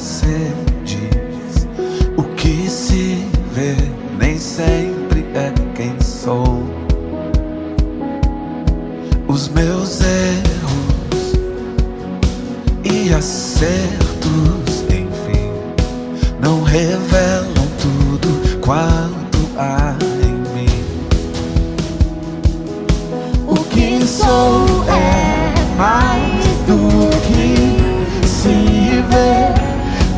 você diz. O que se vê nem sempre é quem sou. Os meus erros e acertos, enfim, não revelam tudo quanto há em mim. O que sou é mais do que se vê.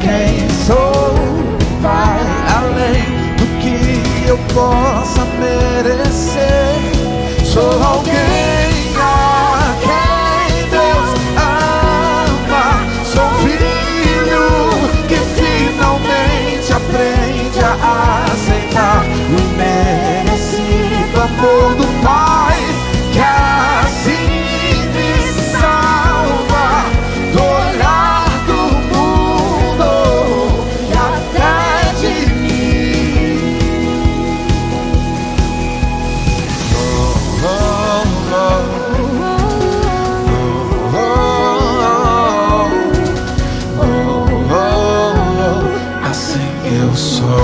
Quem sou vai além do que eu possa merecer. Sou alguém a quem Deus ama. Sou filho que finalmente aprende a aceitar o merecido amor do Pai, que assim me salva do olhar do mundo e até de mim. Oh, oh, oh, oh, oh, assim eu sou.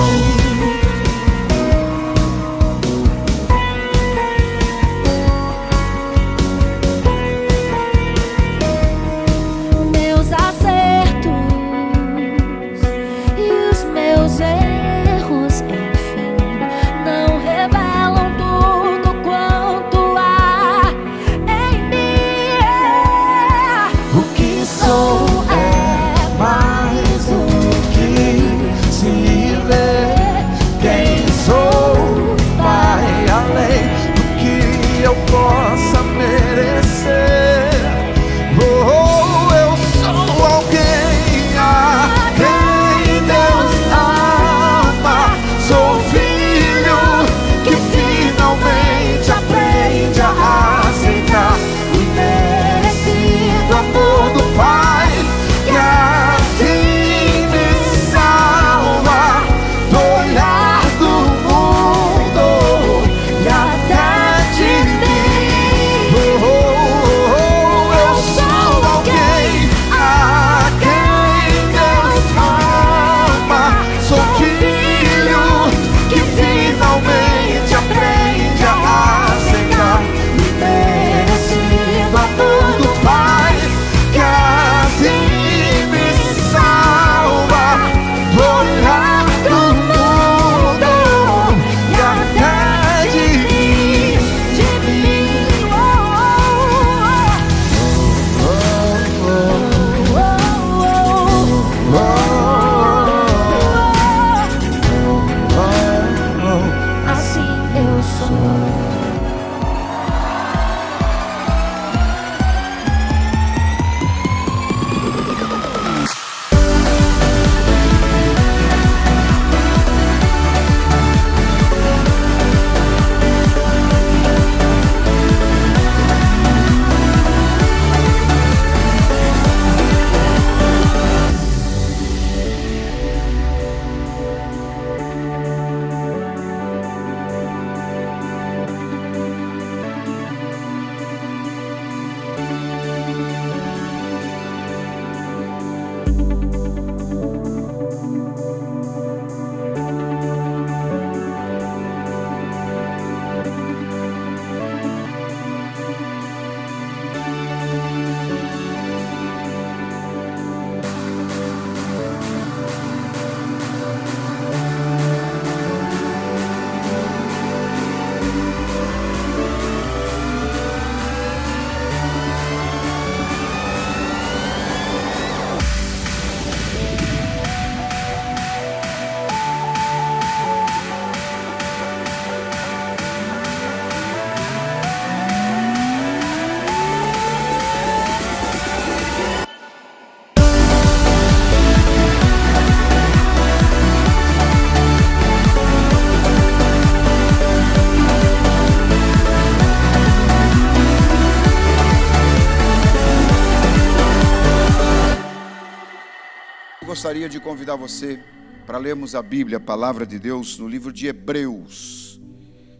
Gostaria de convidar você para lermos a Bíblia, a palavra de Deus, no livro de Hebreus.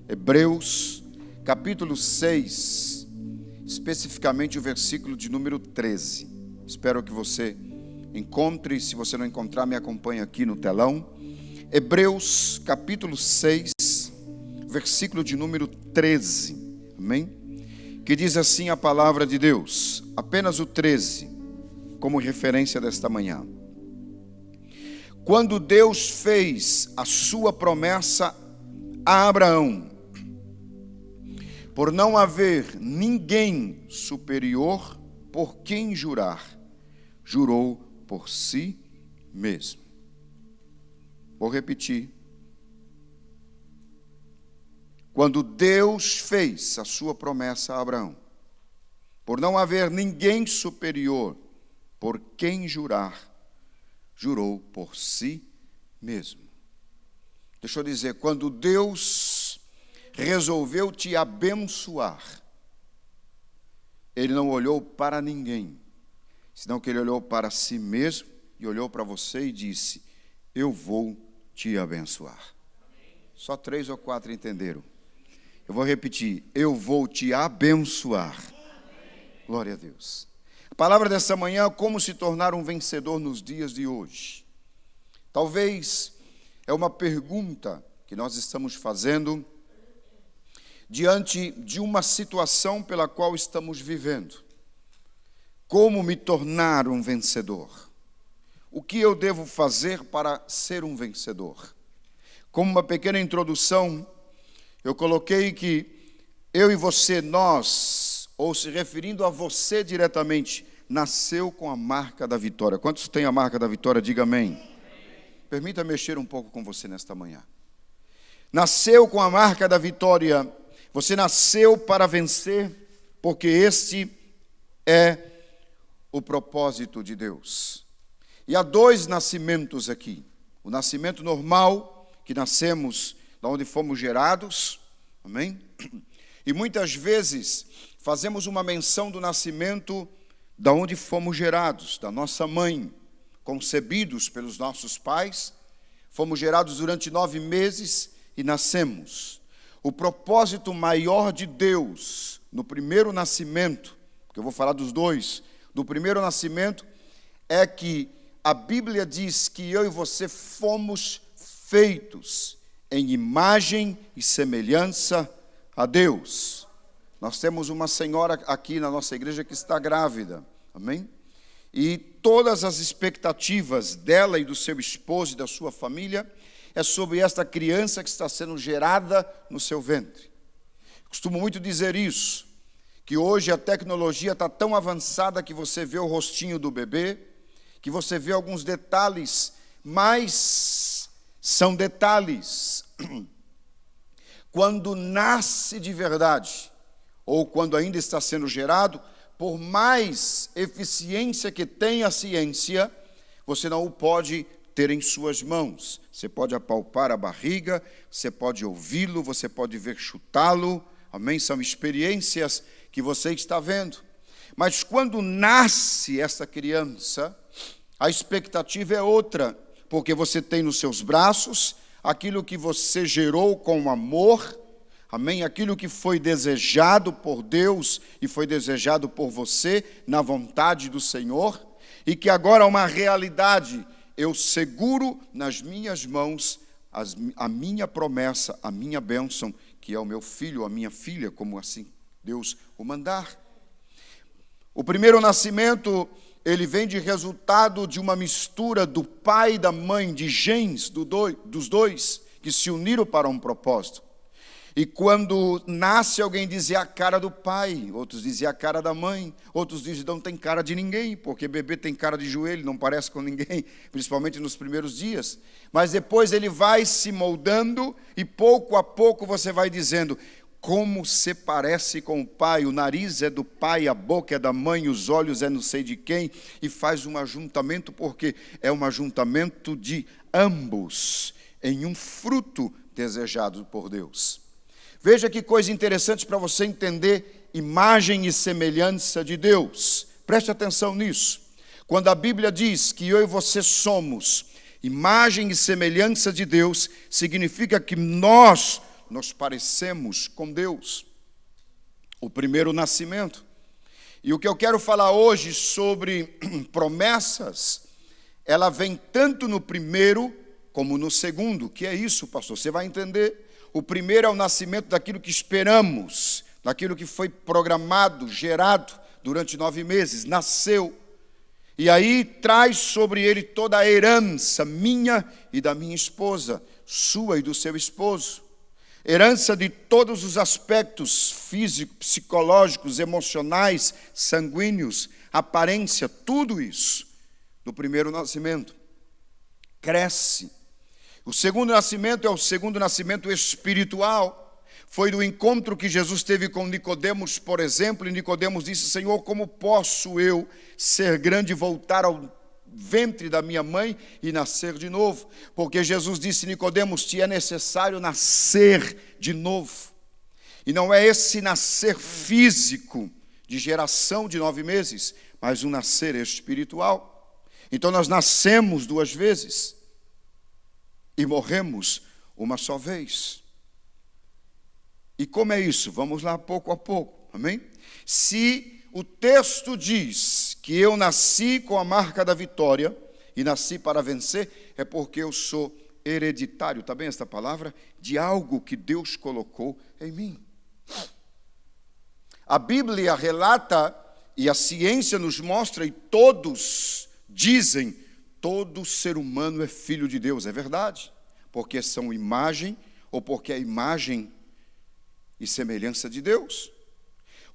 Hebreus, capítulo 6, especificamente o versículo de número 13. Espero que você encontre. Se você não encontrar, me acompanhe aqui no telão. Hebreus capítulo 6, versículo de número 13. Amém? Que diz assim a palavra de Deus, apenas o 13, como referência desta manhã. Quando Deus fez a sua promessa a Abraão, por não haver ninguém superior por quem jurar, jurou por si mesmo. Vou repetir. Quando Deus fez a sua promessa a Abraão, por não haver ninguém superior por quem jurar, jurou por si mesmo. Deixa eu dizer, quando Deus resolveu te abençoar, Ele não olhou para ninguém, senão que Ele olhou para si mesmo e olhou para você e disse: eu vou te abençoar. Só 3 ou 4 entenderam. Eu vou repetir, eu vou te abençoar. Glória a Deus. A palavra dessa manhã é como se tornar um vencedor nos dias de hoje. Talvez é uma pergunta que nós estamos fazendo diante de uma situação pela qual estamos vivendo. Como me tornar um vencedor? O que eu devo fazer para ser um vencedor? Como uma pequena introdução, eu coloquei que eu e você, nós, ou se referindo a você diretamente, nasceu com a marca da vitória. Quantos têm a marca da vitória? Diga amém. Permita mexer um pouco com você nesta manhã. Nasceu com a marca da vitória. Você nasceu para vencer, porque este é o propósito de Deus. E há 2 nascimentos aqui. O nascimento normal, que nascemos da onde fomos gerados, amém? E muitas vezes fazemos uma menção do nascimento da onde fomos gerados, da nossa mãe, concebidos pelos nossos pais, fomos gerados durante 9 meses e nascemos. O propósito maior de Deus no primeiro nascimento, porque eu vou falar dos 2, do primeiro nascimento, é que a Bíblia diz que eu e você fomos feitos em imagem e semelhança a Deus. Nós temos uma senhora aqui na nossa igreja que está grávida, amém? E todas as expectativas dela e do seu esposo e da sua família é sobre esta criança que está sendo gerada no seu ventre. Costumo muito dizer isso, que hoje a tecnologia está tão avançada que você vê o rostinho do bebê, que você vê alguns detalhes, mas são detalhes. Quando nasce de verdade, ou quando ainda está sendo gerado, por mais eficiência que tenha a ciência, você não o pode ter em suas mãos. Você pode apalpar a barriga, você pode ouvi-lo, você pode ver chutá-lo, amém? São experiências que você está vendo. Mas quando nasce essa criança, a expectativa é outra, porque você tem nos seus braços aquilo que você gerou com amor, amém? Aquilo que foi desejado por Deus e foi desejado por você na vontade do Senhor, e que agora é uma realidade. Eu seguro nas minhas mãos a minha promessa, a minha bênção, que é o meu filho, a minha filha, como assim Deus o mandar. O primeiro nascimento, ele vem de resultado de uma mistura do pai e da mãe, de genes dos dois, que se uniram para um propósito. E quando nasce, alguém dizia a cara do pai, outros diziam a cara da mãe, outros dizem não tem cara de ninguém, porque bebê tem cara de joelho, não parece com ninguém, principalmente nos primeiros dias. Mas depois ele vai se moldando e pouco a pouco você vai dizendo: como se parece com o pai, o nariz é do pai, a boca é da mãe, os olhos é não sei de quem, e faz um ajuntamento, porque é um ajuntamento de ambos, em um fruto desejado por Deus. Veja que coisa interessante para você entender imagem e semelhança de Deus. Preste atenção nisso. Quando a Bíblia diz que eu e você somos imagem e semelhança de Deus, significa que nós nos parecemos com Deus. O primeiro nascimento. E o que eu quero falar hoje sobre promessas ela vem tanto no primeiro como no segundo. O que é isso, pastor? Você vai entender. O primeiro é o nascimento daquilo que esperamos, daquilo que foi programado, gerado durante 9 meses, nasceu. E aí traz sobre ele toda a herança minha e da minha esposa, sua e do seu esposo. Herança de todos os aspectos físicos, psicológicos, emocionais, sanguíneos, aparência, tudo isso do primeiro nascimento. Cresce. O segundo nascimento é o segundo nascimento espiritual. Foi do encontro que Jesus teve com Nicodemos, por exemplo, e Nicodemos disse: Senhor, como posso eu ser grande e voltar ao ventre da minha mãe e nascer de novo? Porque Jesus disse: Nicodemos, te é necessário nascer de novo. E não é esse nascer físico, de geração de 9 meses, mas um nascer espiritual. Então nós nascemos 2 vezes e morremos uma só vez. E como é isso? Vamos lá pouco a pouco, amém? Se o texto diz que eu nasci com a marca da vitória e nasci para vencer, é porque eu sou hereditário, está bem esta palavra? De algo que Deus colocou em mim. A Bíblia relata, e a ciência nos mostra, e todos dizem, todo ser humano é filho de Deus. É verdade, porque são imagem, ou porque é imagem e semelhança de Deus.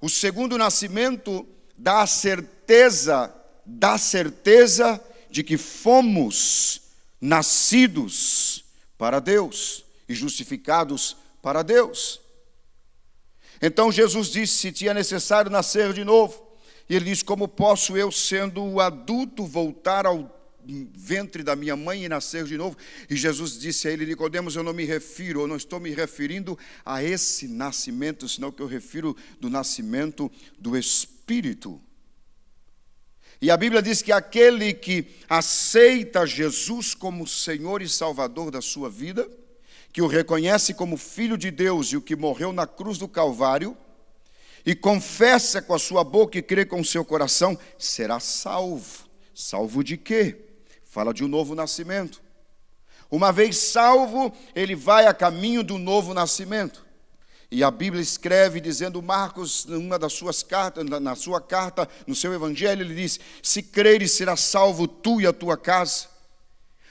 O segundo nascimento dá a certeza de que fomos nascidos para Deus e justificados para Deus. Então Jesus disse: se te é necessário nascer de novo. E ele diz: como posso eu, sendo adulto, voltar ao ventre da minha mãe e nascer de novo? E Jesus disse a ele: Nicodemos, eu não estou me referindo a esse nascimento, senão que eu refiro do nascimento do Espírito. E a Bíblia diz que aquele que aceita Jesus como Senhor e Salvador da sua vida, que o reconhece como Filho de Deus e o que morreu na cruz do Calvário, e confessa com a sua boca e crê com o seu coração, será salvo. Salvo de quê? Fala de um novo nascimento. Uma vez salvo, ele vai a caminho do novo nascimento. E a Bíblia escreve, dizendo, Marcos, numa das suas cartas, na sua carta, no seu evangelho, ele diz: se creres, será salvo tu e a tua casa.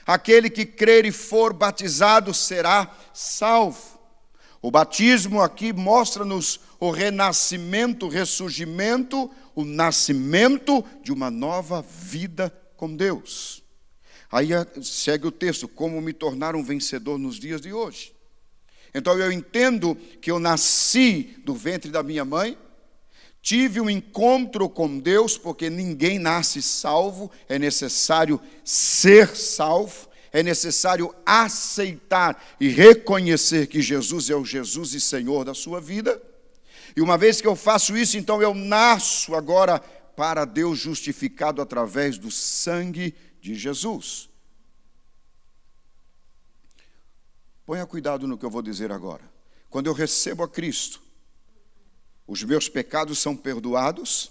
Aquele que crer e for batizado será salvo. O batismo aqui mostra-nos o renascimento, o ressurgimento, o nascimento de uma nova vida com Deus. Aí segue o texto: como me tornar um vencedor nos dias de hoje. Então eu entendo que eu nasci do ventre da minha mãe, tive um encontro com Deus, porque ninguém nasce salvo, é necessário ser salvo, é necessário aceitar e reconhecer que Jesus é o Jesus e Senhor da sua vida. E uma vez que eu faço isso, então eu nasço agora para Deus, justificado através do sangue de Jesus. Ponha cuidado no que eu vou dizer agora. Quando eu recebo a Cristo, os meus pecados são perdoados,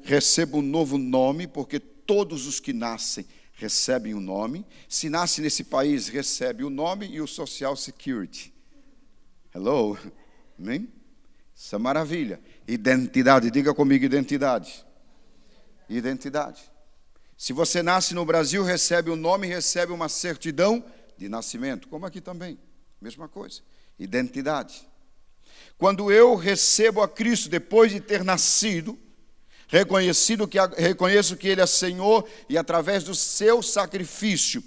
recebo um novo nome, porque todos os que nascem recebem um nome. Se nasce nesse país, recebe o nome e o Social Security. Hello? Amém? Isso é maravilha. Identidade, diga comigo: identidade. Identidade. Se você nasce no Brasil, recebe um nome, recebe uma certidão de nascimento, como aqui também, mesma coisa, identidade. Quando eu recebo a Cristo depois de ter nascido, reconheço que Ele é Senhor, e através do seu sacrifício,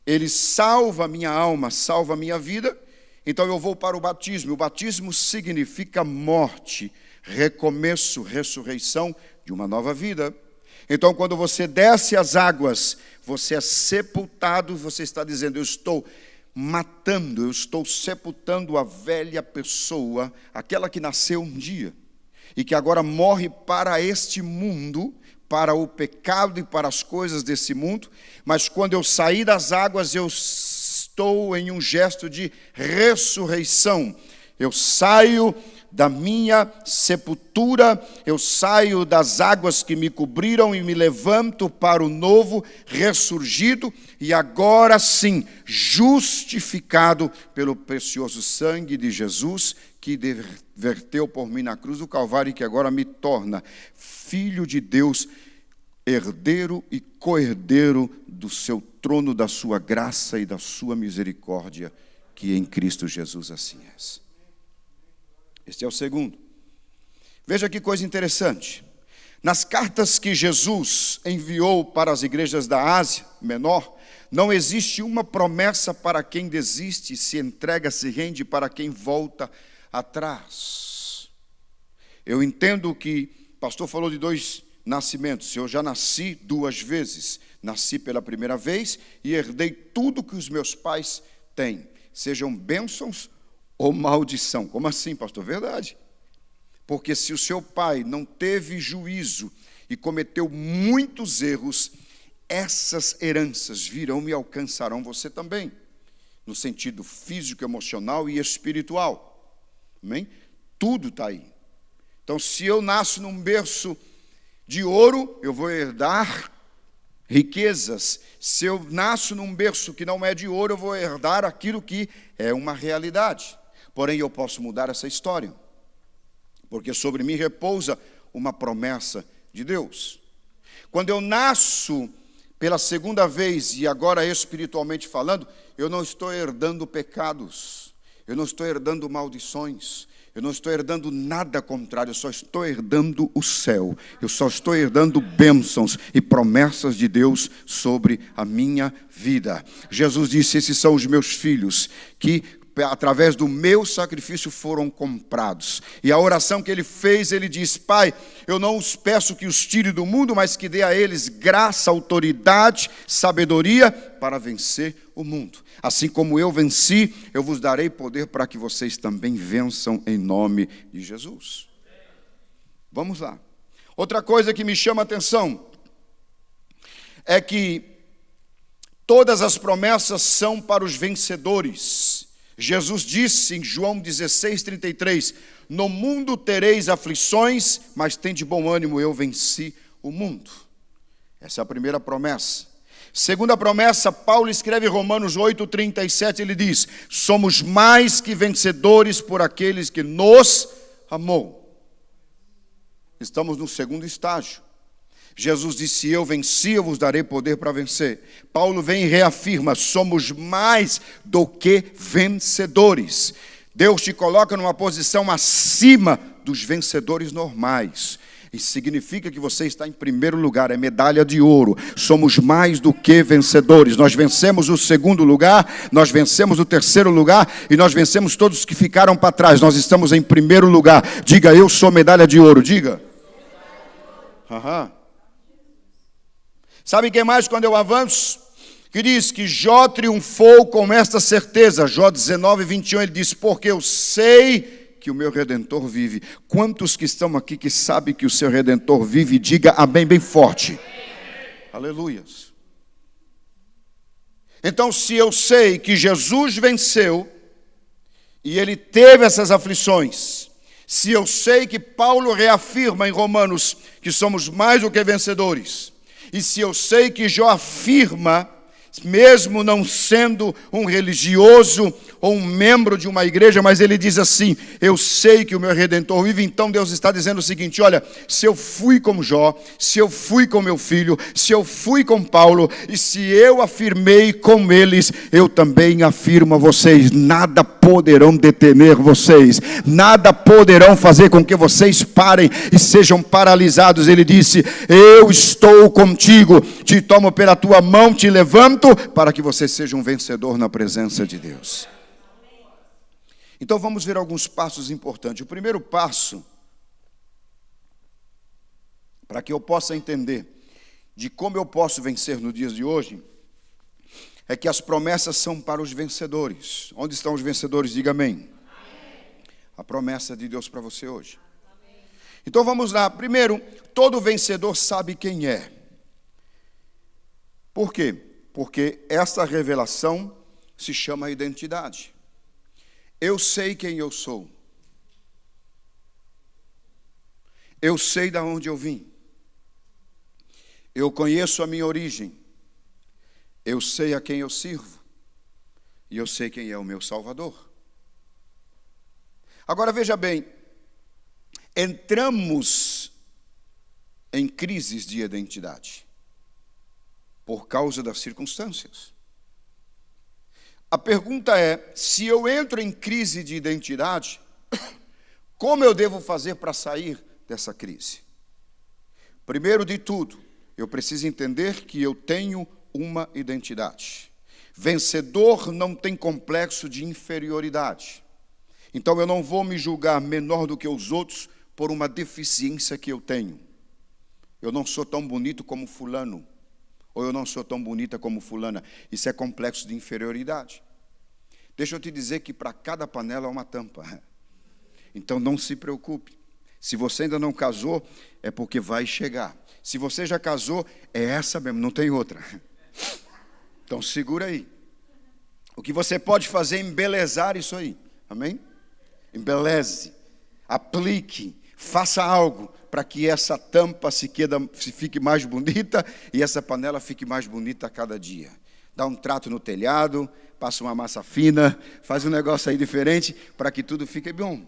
Ele salva a minha alma, salva a minha vida, então eu vou para o batismo. O batismo significa morte, recomeço, ressurreição de uma nova vida. Então, quando você desce as águas, você é sepultado, você está dizendo: eu estou matando, eu estou sepultando a velha pessoa, aquela que nasceu um dia, e que agora morre para este mundo, para o pecado e para as coisas desse mundo. Mas quando eu sair das águas, eu estou em um gesto de ressurreição. Eu saio da minha sepultura, eu saio das águas que me cobriram e me levanto para o novo, ressurgido, e agora sim, justificado pelo precioso sangue de Jesus, que verteu por mim na cruz do Calvário e que agora me torna filho de Deus, herdeiro e co-herdeiro do seu trono, da sua graça e da sua misericórdia, que em Cristo Jesus assim é. Este é o segundo. Veja que coisa interessante. Nas cartas que Jesus enviou para as igrejas da Ásia Menor, não existe uma promessa para quem desiste, se entrega, se rende, para quem volta atrás. Eu entendo que o pastor falou de 2 nascimentos. Eu já nasci 2 vezes. Nasci pela primeira vez e herdei tudo que os meus pais têm, sejam bênçãos ou maldição. Como assim, pastor? Verdade. Porque se o seu pai não teve juízo e cometeu muitos erros, essas heranças virão e alcançarão você também, no sentido físico, emocional e espiritual. Amém? Tudo está aí. Então, se eu nasço num berço de ouro, eu vou herdar riquezas. Se eu nasço num berço que não é de ouro, eu vou herdar aquilo que é uma realidade. Porém, eu posso mudar essa história, porque sobre mim repousa uma promessa de Deus. Quando eu nasço pela segunda vez, e agora espiritualmente falando, eu não estou herdando pecados, eu não estou herdando maldições, eu não estou herdando nada contrário, eu só estou herdando o céu. Eu só estou herdando bênçãos e promessas de Deus sobre a minha vida. Jesus disse: esses são os meus filhos, que através do meu sacrifício foram comprados. E a oração que ele fez, ele diz: Pai, eu não os peço que os tire do mundo, mas que dê a eles graça, autoridade, sabedoria para vencer o mundo. Assim como eu venci, eu vos darei poder para que vocês também vençam em nome de Jesus. Vamos lá. Outra coisa que me chama a atenção é que todas as promessas são para os vencedores. Jesus disse em João 16:33, no mundo tereis aflições, mas tende bom ânimo, eu venci o mundo. Essa é a primeira promessa. Segunda promessa, Paulo escreve em Romanos 8:37, ele diz: somos mais que vencedores por aqueles que nos amou. Estamos no segundo estágio. Jesus disse: eu venci, eu vos darei poder para vencer. Paulo vem e reafirma: somos mais do que vencedores. Deus te coloca numa posição acima dos vencedores normais. Isso significa que você está em primeiro lugar, é medalha de ouro. Somos mais do que vencedores. Nós vencemos o segundo lugar, nós vencemos o terceiro lugar e nós vencemos todos que ficaram para trás. Nós estamos em primeiro lugar. Diga: eu sou medalha de ouro. Diga. Aham. Sabe quem mais quando eu avanço? Que diz que Jó triunfou com esta certeza. Jó 19:21, ele diz: porque eu sei que o meu Redentor vive. Quantos que estão aqui que sabem que o seu Redentor vive? Diga amém bem forte. Amém. Aleluias. Então, se eu sei que Jesus venceu e ele teve essas aflições, se eu sei que Paulo reafirma em Romanos que somos mais do que vencedores, e se eu sei que Jó afirma, mesmo não sendo um religioso ou um membro de uma igreja, mas ele diz assim: eu sei que o meu Redentor vive. Então Deus está dizendo o seguinte: olha, se eu fui como Jó, se eu fui com meu filho, se eu fui com Paulo, e se eu afirmei com eles, eu também afirmo a vocês: nada poderão deter vocês, nada poderão fazer com que vocês parem e sejam paralisados. Ele disse: eu estou contigo, te tomo pela tua mão, te levanto, para que você seja um vencedor na presença de Deus. Então vamos ver alguns passos importantes. O primeiro passo, para que eu possa entender de como eu posso vencer nos dias de hoje, é que as promessas são para os vencedores. Onde estão os vencedores? Diga amém. Amém. A promessa de Deus para você hoje. Amém. Então vamos lá. Primeiro, todo vencedor sabe quem é. Por quê? Porque essa revelação se chama identidade. Eu sei quem eu sou. Eu sei de onde eu vim. Eu conheço a minha origem. Eu sei a quem eu sirvo. E eu sei quem é o meu Salvador. Agora veja bem, entramos em crises de identidade por causa das circunstâncias. A pergunta é, se eu entro em crise de identidade, como eu devo fazer para sair dessa crise? Primeiro de tudo, eu preciso entender que eu tenho uma identidade. Vencedor não tem complexo de inferioridade. Então eu não vou me julgar menor do que os outros por uma deficiência que eu tenho. Eu não sou tão bonito como fulano, ou eu não sou tão bonita como fulana. Isso é complexo de inferioridade. Deixa eu te dizer que para cada panela há uma tampa. Então não se preocupe. Se você ainda não casou, é porque vai chegar. Se você já casou, é essa mesmo, não tem outra. Então segura aí. O que você pode fazer é embelezar isso aí. Amém? Embeleze, aplique, faça algo para que essa tampa se fique mais bonita e essa panela fique mais bonita a cada dia. Dá um trato no telhado, passa uma massa fina, faz um negócio aí diferente para que tudo fique bom.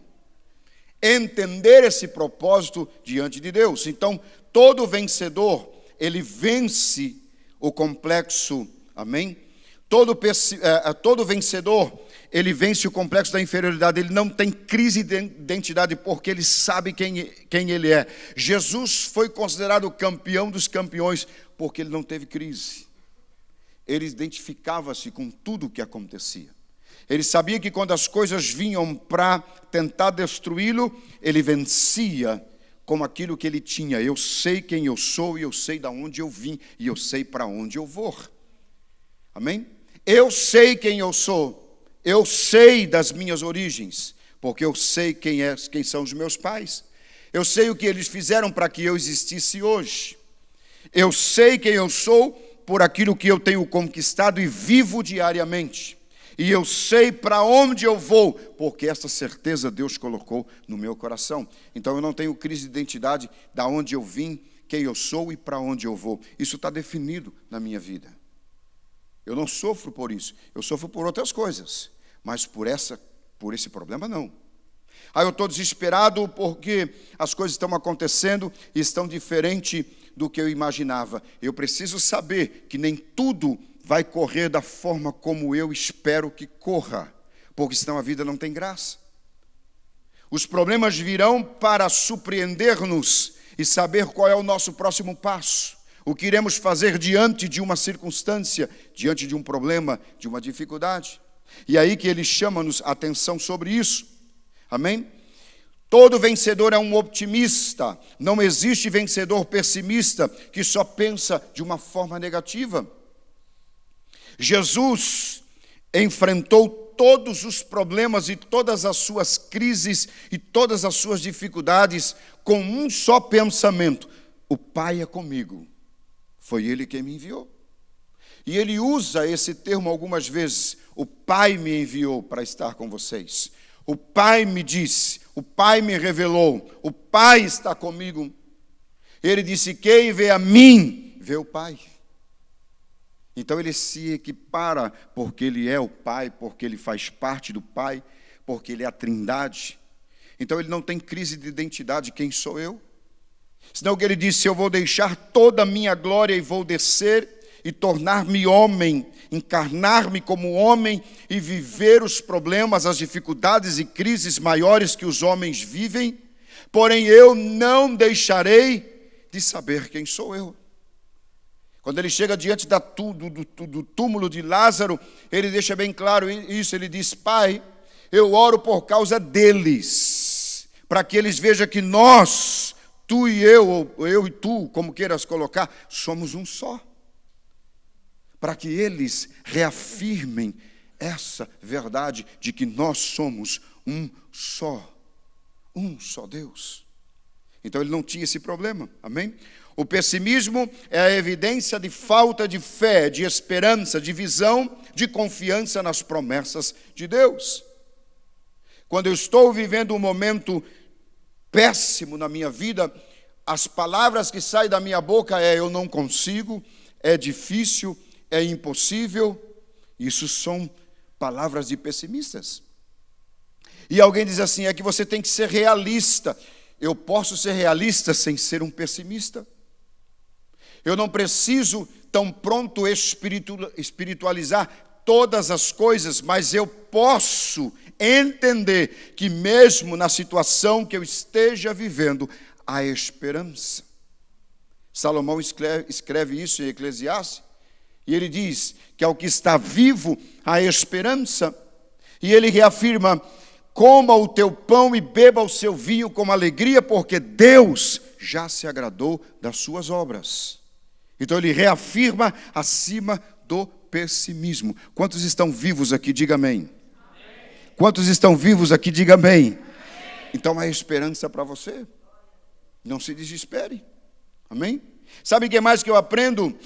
Entender esse propósito diante de Deus. Então, todo vencedor, ele vence o complexo, amém? Todo vencedor, ele vence o complexo da inferioridade, ele não tem crise de identidade, porque ele sabe quem ele é. Jesus foi considerado o campeão dos campeões, porque ele não teve crise. Ele identificava-se com tudo o que acontecia. Ele sabia que quando as coisas vinham para tentar destruí-lo, ele vencia com aquilo que ele tinha. Eu sei quem eu sou, e eu sei de onde eu vim, e eu sei para onde eu vou. Amém? Eu sei quem eu sou, eu sei das minhas origens, porque eu sei quem são os meus pais. Eu sei o que eles fizeram para que eu existisse hoje. Eu sei quem eu sou por aquilo que eu tenho conquistado e vivo diariamente. E eu sei para onde eu vou, porque essa certeza Deus colocou no meu coração. Então eu não tenho crise de identidade da onde eu vim, quem eu sou e para onde eu vou. Isso está definido na minha vida. Eu não sofro por isso, eu sofro por outras coisas, mas por esse problema não. Aí eu estou desesperado porque as coisas estão acontecendo e estão diferentes do que eu imaginava. Eu preciso saber que nem tudo vai correr da forma como eu espero que corra, porque senão a vida não tem graça. Os problemas virão para surpreender-nos e saber qual é o nosso próximo passo. O que iremos fazer diante de uma circunstância, diante de um problema, de uma dificuldade. E aí que ele chama-nos a atenção sobre isso. Amém? Todo vencedor é um optimista. Não existe vencedor pessimista que só pensa de uma forma negativa. Jesus enfrentou todos os problemas e todas as suas crises e todas as suas dificuldades com um só pensamento: o Pai é comigo. Foi Ele quem me enviou. E Ele usa esse termo algumas vezes. O Pai me enviou para estar com vocês. O Pai me disse, o Pai me revelou, o Pai está comigo. Ele disse: quem vê a mim, vê o Pai. Então ele se equipara porque Ele é o Pai, porque Ele faz parte do Pai, porque Ele é a Trindade. Então ele não tem crise de identidade: quem sou eu? Senão que ele disse: eu vou deixar toda a minha glória e vou descer e tornar-me homem, encarnar-me como homem e viver os problemas, as dificuldades e crises maiores que os homens vivem, porém eu não deixarei de saber quem sou eu. Quando ele chega diante do túmulo de Lázaro, ele deixa bem claro isso, ele diz: Pai, eu oro por causa deles, para que eles vejam que nós, tu e eu, ou eu e tu, como queiras colocar, somos um só. Para que eles reafirmem essa verdade de que nós somos um só Deus. Então ele não tinha esse problema, amém? O pessimismo é a evidência de falta de fé, de esperança, de visão, de confiança nas promessas de Deus. Quando eu estou vivendo um momento péssimo na minha vida, as palavras que saem da minha boca é eu não consigo, é difícil, é impossível. Isso são palavras de pessimistas. E alguém diz assim, é que você tem que ser realista. Eu posso ser realista sem ser um pessimista. Eu não preciso tão pronto espiritualizar todas as coisas, mas eu posso entender que mesmo na situação que eu esteja vivendo, há esperança. Salomão escreve isso em Eclesiastes, e ele diz que ao que está vivo há esperança, e ele reafirma, coma o teu pão e beba o seu vinho com alegria, porque Deus já se agradou das suas obras. Então ele reafirma acima do pessimismo. Quantos estão vivos aqui? Diga amém. Quantos estão vivos aqui? Diga amém. Então há esperança para você. Não se desespere. Amém? Sabe o que mais que eu aprendo?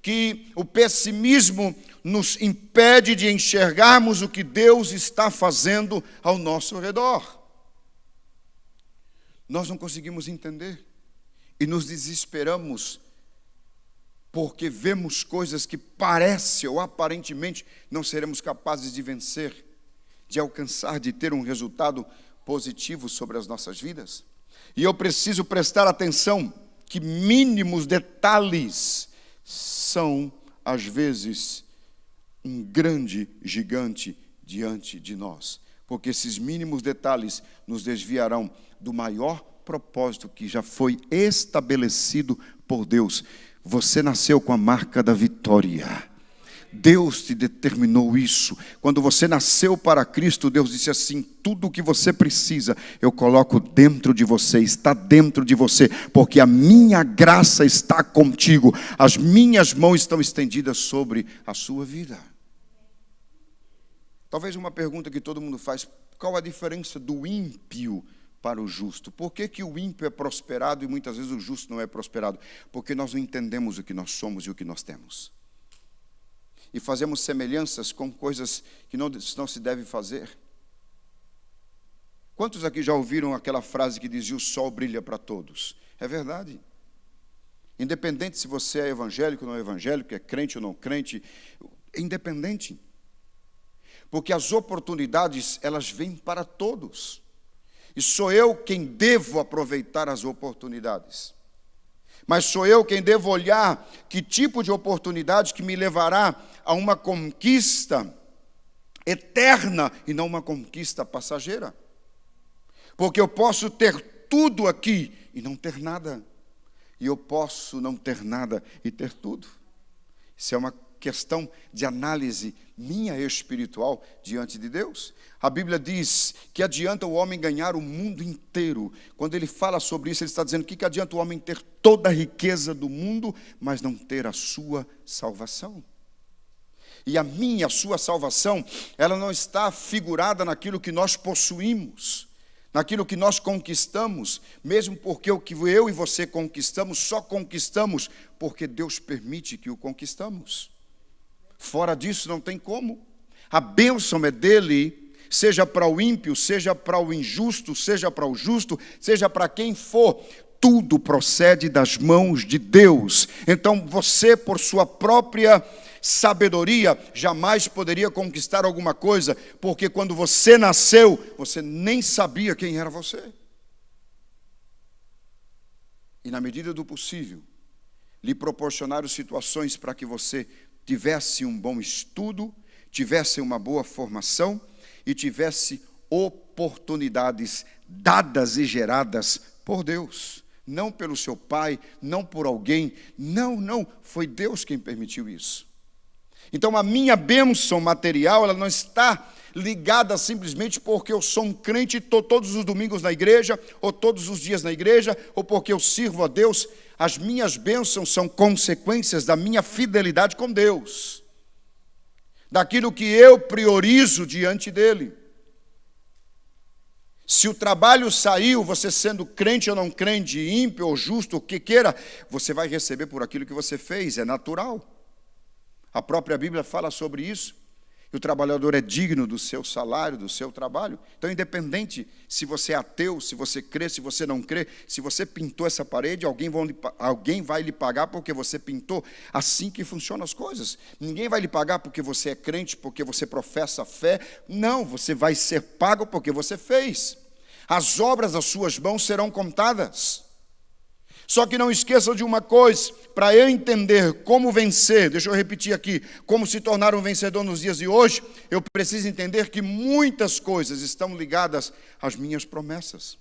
Que o pessimismo nos impede de enxergarmos o que Deus está fazendo ao nosso redor. Nós não conseguimos entender e nos desesperamos porque vemos coisas que parece ou aparentemente não seremos capazes de vencer, de alcançar, de ter um resultado positivo sobre as nossas vidas. E eu preciso prestar atenção que mínimos detalhes são, às vezes, um grande gigante diante de nós. Porque esses mínimos detalhes nos desviarão do maior propósito que já foi estabelecido por Deus. Você nasceu com a marca da vitória. Deus te determinou isso. Quando você nasceu para Cristo, Deus disse assim, tudo o que você precisa, eu coloco dentro de você, está dentro de você, porque a minha graça está contigo, as minhas mãos estão estendidas sobre a sua vida. Talvez uma pergunta que todo mundo faz, qual a diferença do ímpio para o justo? Por que que o ímpio é prosperado e muitas vezes o justo não é prosperado? Porque nós não entendemos o que nós somos e o que nós temos. E fazemos semelhanças com coisas que não se deve fazer. Quantos aqui já ouviram aquela frase que dizia o sol brilha para todos? É verdade. Independente se você é evangélico ou não é evangélico, é crente ou não crente, é independente. Porque as oportunidades, elas vêm para todos. E sou eu quem devo aproveitar as oportunidades. Mas sou eu quem devo olhar que tipo de oportunidade que me levará a uma conquista eterna e não uma conquista passageira. Porque eu posso ter tudo aqui e não ter nada. E eu posso não ter nada e ter tudo. Isso é uma questão de análise minha espiritual diante de Deus. A Bíblia diz que adianta o homem ganhar o mundo inteiro. Quando ele fala sobre isso, ele está dizendo que adianta o homem ter toda a riqueza do mundo, mas não ter a sua salvação. E a minha, a sua salvação, ela não está figurada naquilo que nós possuímos, naquilo que nós conquistamos, mesmo porque o que eu e você conquistamos, só conquistamos porque Deus permite que o conquistamos. Fora disso não tem como. A bênção é dele, seja para o ímpio, seja para o injusto, seja para o justo, seja para quem for, tudo procede das mãos de Deus. Então você, por sua própria sabedoria, jamais poderia conquistar alguma coisa, porque quando você nasceu, você nem sabia quem era você. E na medida do possível, lhe proporcionaram situações para que você tivesse um bom estudo, tivesse uma boa formação e tivesse oportunidades dadas e geradas por Deus. Não pelo seu pai, não por alguém, não, foi Deus quem permitiu isso. Então a minha bênção material, ela não está ligada simplesmente porque eu sou um crente e estou todos os domingos na igreja, ou todos os dias na igreja, ou porque eu sirvo a Deus. As minhas bênçãos são consequências da minha fidelidade com Deus, daquilo que eu priorizo diante dele. Se o trabalho saiu, você sendo crente ou não crente, ímpio ou justo, o que queira, você vai receber por aquilo que você fez, é natural. A própria Bíblia fala sobre isso. E o trabalhador é digno do seu salário, do seu trabalho. Então, independente se você é ateu, se você crê, se você não crê, se você pintou essa parede, alguém vai lhe pagar porque você pintou. Assim que funcionam as coisas. Ninguém vai lhe pagar porque você é crente, porque você professa fé. Não, você vai ser pago porque você fez. As obras das suas mãos serão contadas. Só que não esqueçam de uma coisa, para eu entender como vencer, deixa eu repetir aqui, como se tornar um vencedor nos dias de hoje, eu preciso entender que muitas coisas estão ligadas às minhas promessas.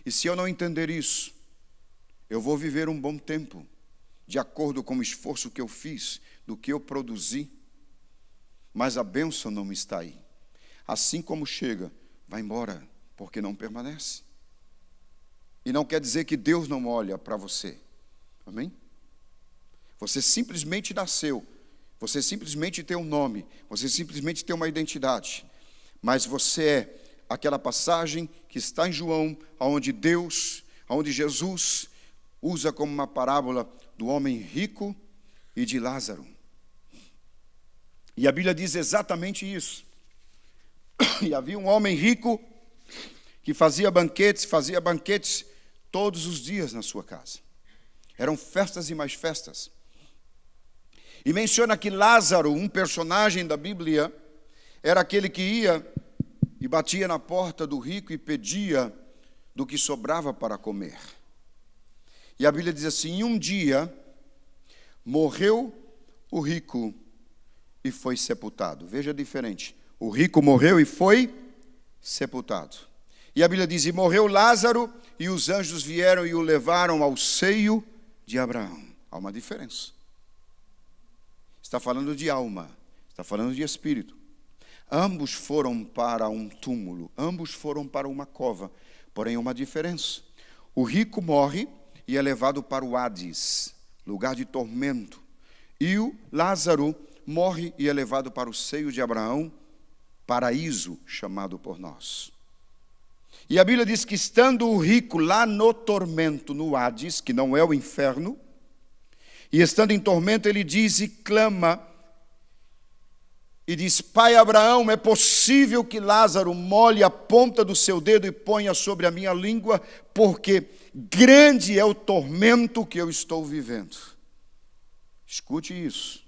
E se eu não entender isso, eu vou viver um bom tempo, de acordo com o esforço que eu fiz, do que eu produzi, mas a bênção não está aí. Assim como chega, vai embora, porque não permanece. E não quer dizer que Deus não olha para você. Amém? Você simplesmente nasceu. Você simplesmente tem um nome. Você simplesmente tem uma identidade. Mas você é aquela passagem que está em João, onde Jesus usa como uma parábola do homem rico e de Lázaro. E a Bíblia diz exatamente isso. E havia um homem rico que fazia banquetes todos os dias na sua casa. Eram festas e mais festas. E menciona que Lázaro, um personagem da Bíblia, era aquele que ia e batia na porta do rico e pedia do que sobrava para comer. E a Bíblia diz assim: um dia morreu o rico e foi sepultado. Veja diferente. O rico morreu e foi sepultado. E a Bíblia diz: e morreu Lázaro, e os anjos vieram e o levaram ao seio de Abraão. Há uma diferença. Está falando de alma, está falando de espírito. Ambos foram para um túmulo, ambos foram para uma cova, porém há uma diferença. O rico morre e é levado para o Hades, lugar de tormento. E o Lázaro morre e é levado para o seio de Abraão, paraíso chamado por nós. E a Bíblia diz que estando o rico lá no tormento, no Hades, que não é o inferno, e estando em tormento ele diz e clama, e diz: Pai Abraão, é possível que Lázaro molhe a ponta do seu dedo e ponha sobre a minha língua, porque grande é o tormento que eu estou vivendo. Escute isso,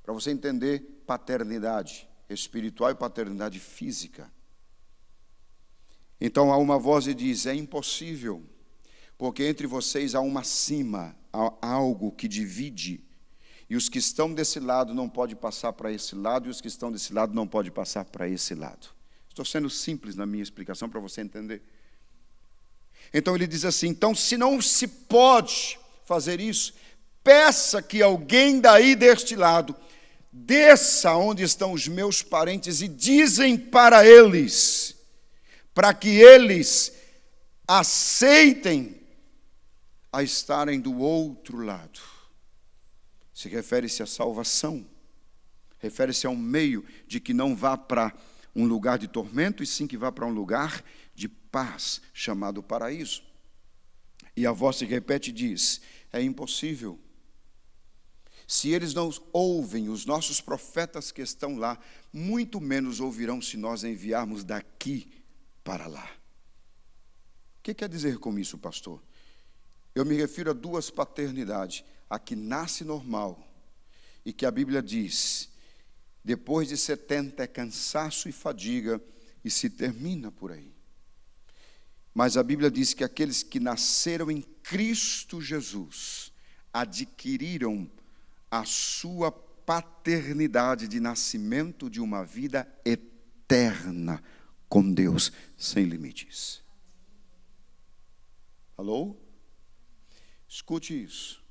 para você entender paternidade espiritual e paternidade física. Então há uma voz e diz: é impossível, porque entre vocês há uma cima, há algo que divide, e os que estão desse lado não podem passar para esse lado, e os que estão desse lado não podem passar para esse lado. Estou sendo simples na minha explicação para você entender. Então ele diz assim: então se não se pode fazer isso, peça que alguém daí deste lado desça onde estão os meus parentes e dizem para eles, para que eles aceitem a estarem do outro lado. Se refere-se à salvação, refere-se a um meio de que não vá para um lugar de tormento, e sim que vá para um lugar de paz, chamado paraíso. E a voz se repete e diz: é impossível. Se eles não ouvem os nossos profetas que estão lá, muito menos ouvirão se nós enviarmos daqui para lá. O que quer dizer com isso, pastor? Eu me refiro a duas paternidades. A que nasce normal e que a Bíblia diz, depois de 70 é cansaço e fadiga e se termina por aí. Mas a Bíblia diz que aqueles que nasceram em Cristo Jesus adquiriram a sua paternidade de nascimento de uma vida eterna com Deus, sem limites. Alô? Escute isso.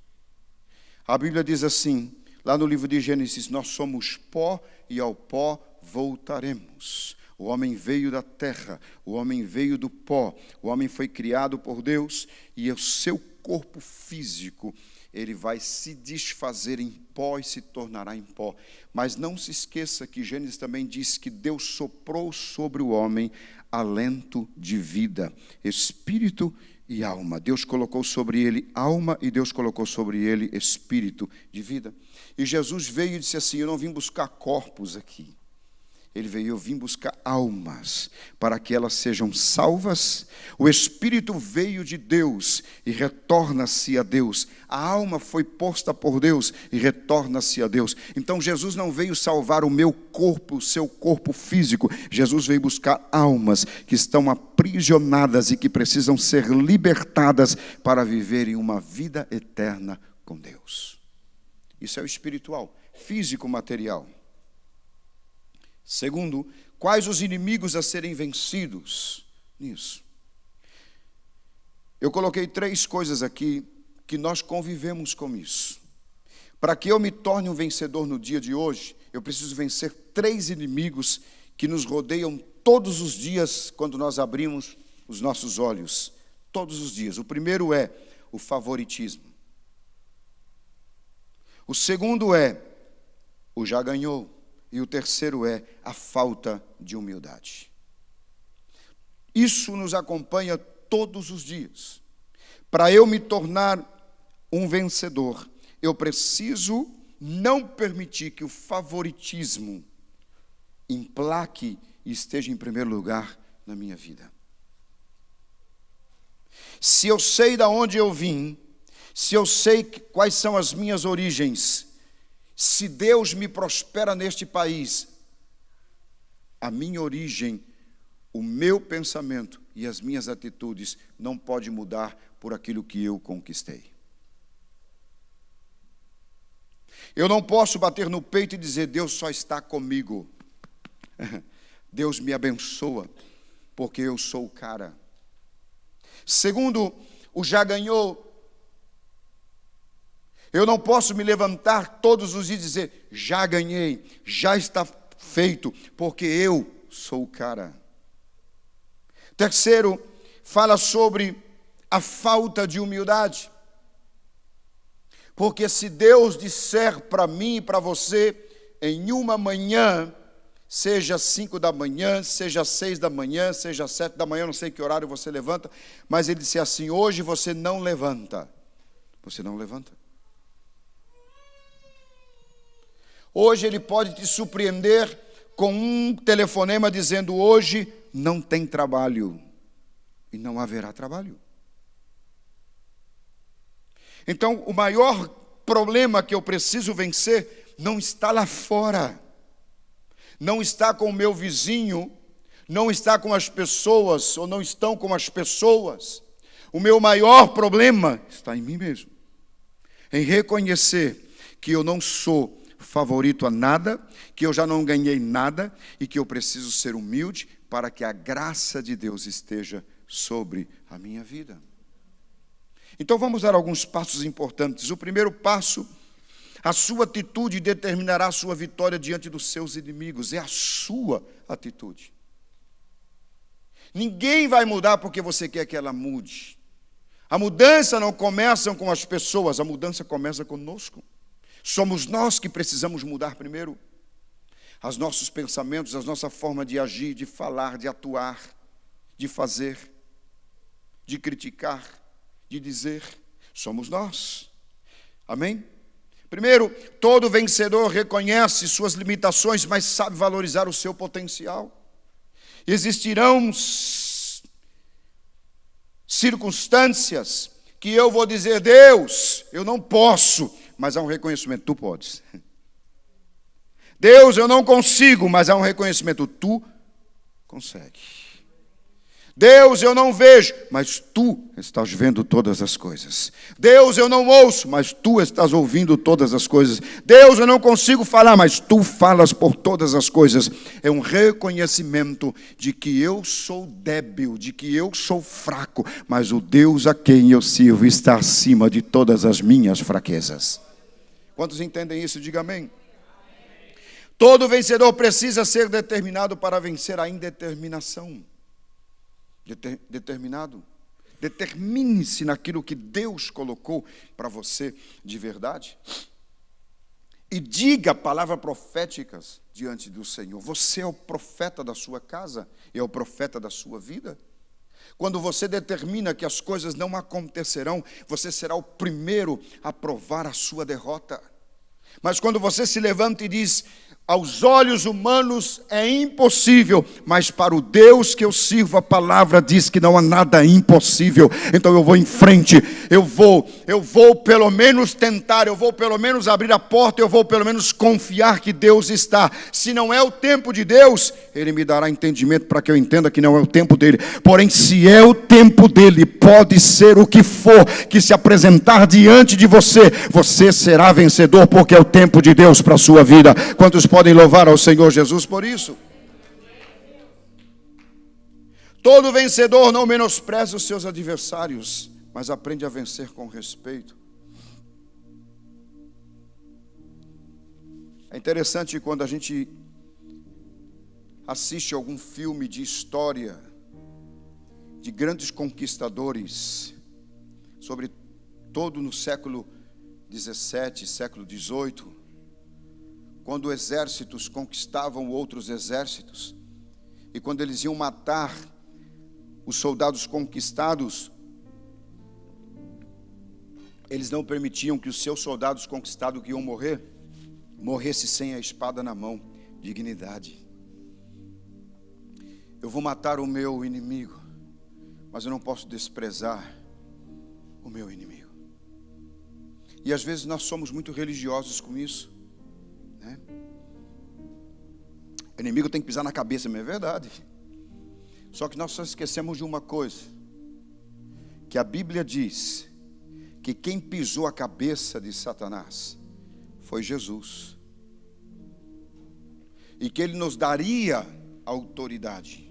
A Bíblia diz assim, lá no livro de Gênesis: nós somos pó e ao pó voltaremos. O homem veio da terra, o homem veio do pó, o homem foi criado por Deus e o seu corpo físico, ele vai se desfazer em pó e se tornará em pó. Mas não se esqueça que Gênesis também diz que Deus soprou sobre o homem alento de vida, espírito e alma. Deus colocou sobre ele alma e Deus colocou sobre ele espírito de vida. E Jesus veio e disse assim: eu não vim buscar corpos aqui. Ele veio: eu vim buscar almas, para que elas sejam salvas. O Espírito veio de Deus e retorna-se a Deus. A alma foi posta por Deus e retorna-se a Deus. Então Jesus não veio salvar o meu corpo, o seu corpo físico. Jesus veio buscar almas que estão aprisionadas e que precisam ser libertadas para viverem uma vida eterna com Deus. Isso é o espiritual, físico, material. Segundo, quais os inimigos a serem vencidos nisso? Eu coloquei 3 coisas aqui que nós convivemos com isso. Para que eu me torne um vencedor no dia de hoje, eu preciso vencer 3 inimigos que nos rodeiam todos os dias quando nós abrimos os nossos olhos. Todos os dias. O primeiro é o favoritismo. O segundo é o já ganhou. E o terceiro é a falta de humildade. Isso nos acompanha todos os dias. Para eu me tornar um vencedor, eu preciso não permitir que o favoritismo emplaque e esteja em primeiro lugar na minha vida. Se eu sei de onde eu vim, se eu sei quais são as minhas origens, se Deus me prospera neste país, a minha origem, o meu pensamento e as minhas atitudes não pode mudar por aquilo que eu conquistei. Eu não posso bater no peito e dizer: Deus só está comigo. Deus me abençoa, porque eu sou o cara. Segundo, o já ganhou. Eu não posso me levantar todos os dias e dizer: já ganhei, já está feito, porque eu sou o cara. Terceiro, fala sobre a falta de humildade. Porque se Deus disser para mim e para você, em uma manhã, seja 5 da manhã, seja 6 da manhã, seja 7 da manhã, não sei que horário você levanta, mas Ele disse assim: hoje você não levanta. Você não levanta. Hoje Ele pode te surpreender com um telefonema dizendo: hoje não tem trabalho. E não haverá trabalho. Então, o maior problema que eu preciso vencer não está lá fora. Não está com o meu vizinho, não está com as pessoas, ou não estão com as pessoas. O meu maior problema está em mim mesmo. Em reconhecer que eu não sou favorito a nada, que eu já não ganhei nada e que eu preciso ser humilde para que a graça de Deus esteja sobre a minha vida. Então vamos dar alguns passos importantes. O primeiro passo: a sua atitude determinará a sua vitória diante dos seus inimigos. É a sua atitude. Ninguém vai mudar porque você quer que ela mude. A mudança não começa com as pessoas, a mudança começa conosco. Somos nós que precisamos mudar primeiro. Os nossos pensamentos, a nossa forma de agir, de falar, de atuar, de fazer, de criticar, de dizer. Somos nós. Amém? Primeiro, todo vencedor reconhece suas limitações, mas sabe valorizar o seu potencial. Existirão circunstâncias que eu vou dizer: Deus, eu não posso, mas há um reconhecimento: tu podes. Deus, eu não consigo, mas há um reconhecimento: tu consegue. Deus, eu não vejo, mas tu estás vendo todas as coisas. Deus, eu não ouço, mas tu estás ouvindo todas as coisas. Deus, eu não consigo falar, mas tu falas por todas as coisas. É um reconhecimento de que eu sou débil, de que eu sou fraco, mas o Deus a quem eu sirvo está acima de todas as minhas fraquezas. Quantos entendem isso? Diga amém. Todo vencedor precisa ser determinado para vencer a indeterminação. Determinado. Determine-se naquilo que Deus colocou para você de verdade. E diga palavras proféticas diante do Senhor. Você é o profeta da sua casa, é o profeta da sua vida. Quando você determina que as coisas não acontecerão, você será o primeiro a provar a sua derrota. Mas quando você se levanta e diz: aos olhos humanos é impossível, mas para o Deus que eu sirvo, a palavra diz que não há nada impossível. Então eu vou em frente, eu vou pelo menos tentar, eu vou pelo menos abrir a porta, eu vou pelo menos confiar que Deus está. Se não é o tempo de Deus, Ele me dará entendimento para que eu entenda que não é o tempo dele. Porém, se é o tempo dele, pode ser o que for que se apresentar diante de você, você será vencedor, porque é o tempo de Deus para a sua vida. Quantos podem louvar ao Senhor Jesus por isso? Todo vencedor não menospreza os seus adversários, mas aprende a vencer com respeito. É interessante quando a gente assiste algum filme de história de grandes conquistadores, sobre todo no século 17, século 18, quando exércitos conquistavam outros exércitos, e quando eles iam matar os soldados conquistados, eles não permitiam que os seus soldados conquistados que iam morrer, morresse sem a espada na mão. Dignidade. Eu vou matar o meu inimigo, mas eu não posso desprezar o meu inimigo. E às vezes nós somos muito religiosos com isso, né? O inimigo tem que pisar na cabeça, não é verdade? Só que nós só esquecemos de uma coisa, que a Bíblia diz que quem pisou a cabeça de Satanás foi Jesus, e que Ele nos daria autoridade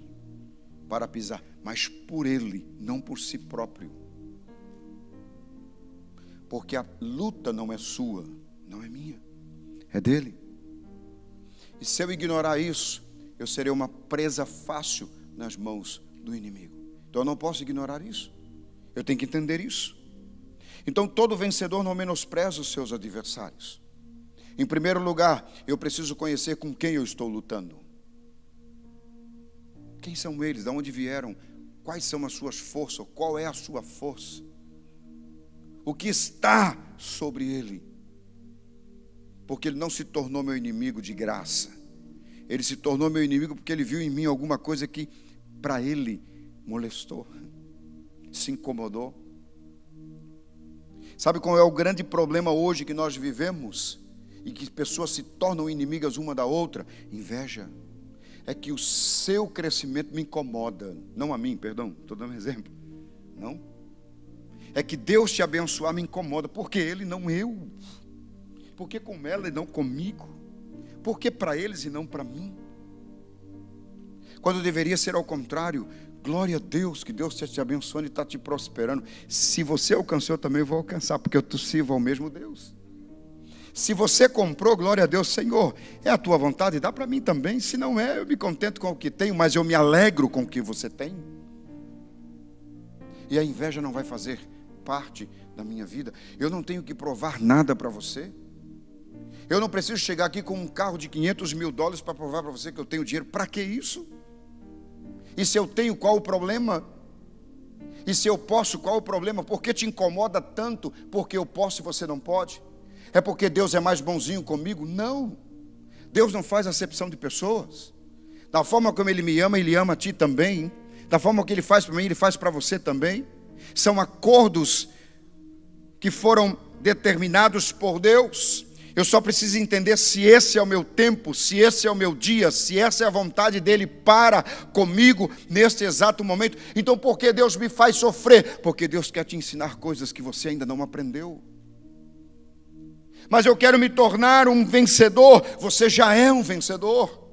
para pisar, mas por Ele, não por si próprio, porque a luta não é sua, não é minha, é dele. E se eu ignorar isso, eu serei uma presa fácil nas mãos do inimigo. Então eu não posso ignorar isso, eu tenho que entender isso. Então todo vencedor não menospreza os seus adversários. Em primeiro lugar, eu preciso conhecer com quem eu estou lutando. Quem são eles? De onde vieram? Quais são as suas forças? Qual é a sua força? O que está sobre ele? Porque ele não se tornou meu inimigo de graça. Ele se tornou meu inimigo porque ele viu em mim alguma coisa que para ele molestou, se incomodou. Sabe qual é o grande problema hoje que nós vivemos? E que pessoas se tornam inimigas uma da outra? Inveja. É que o seu crescimento me incomoda. Não a mim, perdão, estou dando um exemplo. Não. É que Deus te abençoar me incomoda. Porque Ele, não eu. Porque com ela e não comigo. Porque para eles e não para mim. Quando deveria ser ao contrário. Glória a Deus, que Deus está te abençoando e está te prosperando. Se você alcançou, eu também vou alcançar, porque eu sirvo ao mesmo Deus. Se você comprou, glória a Deus, Senhor, é a tua vontade, dá para mim também. Se não é, eu me contento com o que tenho, mas eu me alegro com o que você tem. E a inveja não vai fazer parte da minha vida. Eu não tenho que provar nada para você. Eu não preciso chegar aqui com um carro de $500 mil para provar para você que eu tenho dinheiro. Para que isso? E se eu tenho, qual o problema? E se eu posso, qual o problema? Por que te incomoda tanto? Porque eu posso e você não pode? É porque Deus é mais bonzinho comigo? Não. Deus não faz acepção de pessoas. Da forma como Ele ama a ti também. Da forma que Ele faz para mim, Ele faz para você também. São acordos que foram determinados por Deus. Eu só preciso entender se esse é o meu tempo, se esse é o meu dia, se essa é a vontade dEle para comigo neste exato momento. Então por que Deus me faz sofrer? Porque Deus quer te ensinar coisas que você ainda não aprendeu. Mas eu quero me tornar um vencedor. Você já é um vencedor.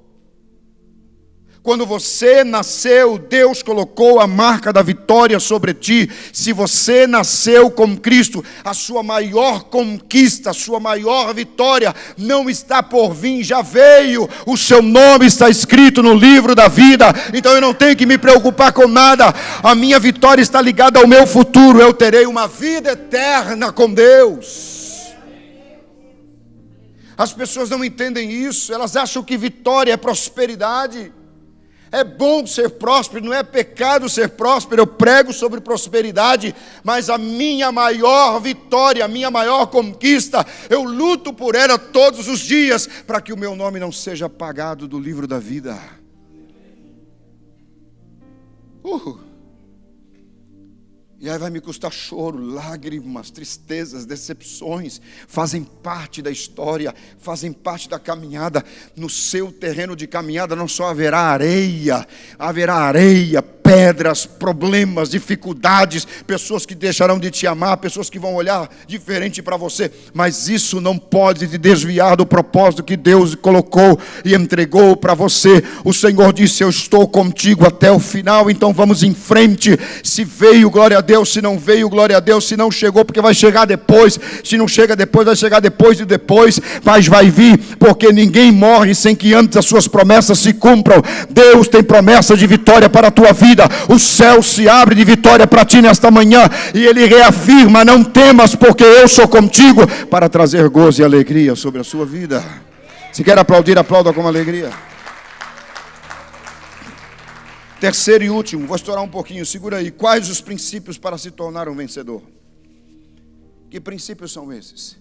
Quando você nasceu, Deus colocou a marca da vitória sobre ti. Se você nasceu com Cristo, a sua maior conquista, a sua maior vitória não está por vir, já veio. O seu nome está escrito no livro da vida. Então eu não tenho que me preocupar com nada. A minha vitória está ligada ao meu futuro. Eu terei uma vida eterna com Deus. As pessoas não entendem isso. Elas acham que vitória é prosperidade. É bom ser próspero, não é pecado ser próspero. Eu prego sobre prosperidade, mas a minha maior vitória, a minha maior conquista, eu luto por ela todos os dias, para que o meu nome não seja apagado do livro da vida. E aí vai me custar choro, lágrimas, tristezas, decepções, fazem parte da história, fazem parte da caminhada. No seu terreno de caminhada não só haverá areia, pedras, problemas, dificuldades, pessoas que deixarão de te amar, pessoas que vão olhar diferente para você, mas isso não pode te desviar do propósito que Deus colocou e entregou para você. O Senhor disse: eu estou contigo até o final, então vamos em frente. Se veio, glória a Deus; se não veio, glória a Deus; se não chegou, porque vai chegar depois; se não chega depois, vai chegar depois de depois, mas vai vir, porque ninguém morre sem que antes as suas promessas se cumpram. Deus tem promessa de vitória para a tua vida. O céu se abre de vitória para ti nesta manhã, e Ele reafirma: não temas, porque eu sou contigo, para trazer gozo e alegria sobre a sua vida. Se quer aplaudir, aplauda com alegria. Terceiro e último, vou estourar um pouquinho, segura aí. Quais os princípios para se tornar um vencedor? Que princípios são esses?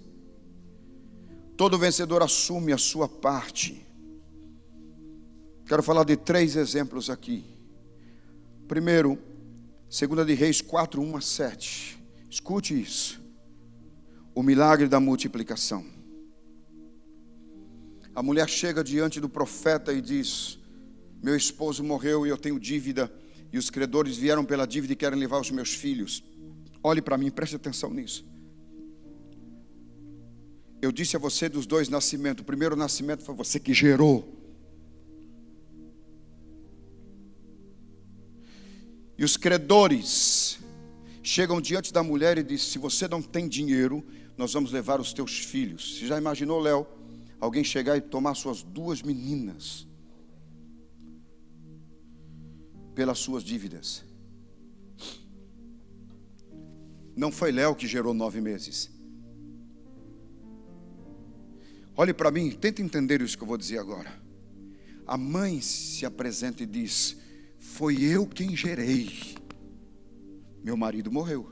Todo vencedor assume a sua parte. Quero falar de 3 exemplos aqui. Primeiro, 2 de Reis 4, 1 a 7. Escute isso. O milagre da multiplicação. A mulher chega diante do profeta e diz: meu esposo morreu e eu tenho dívida, e os credores vieram pela dívida e querem levar os meus filhos. Olhe para mim, preste atenção nisso. Eu disse a você dos 2 nascimentos. O primeiro nascimento foi você que gerou. E os credores chegam diante da mulher e dizem: se você não tem dinheiro, nós vamos levar os teus filhos. Você já imaginou, Léo, alguém chegar e tomar suas 2 meninas pelas suas dívidas? Não foi Léo que gerou 9 meses. Olhe para mim, tenta entender isso que eu vou dizer agora. A mãe se apresenta e diz: foi eu quem gerei. Meu marido morreu.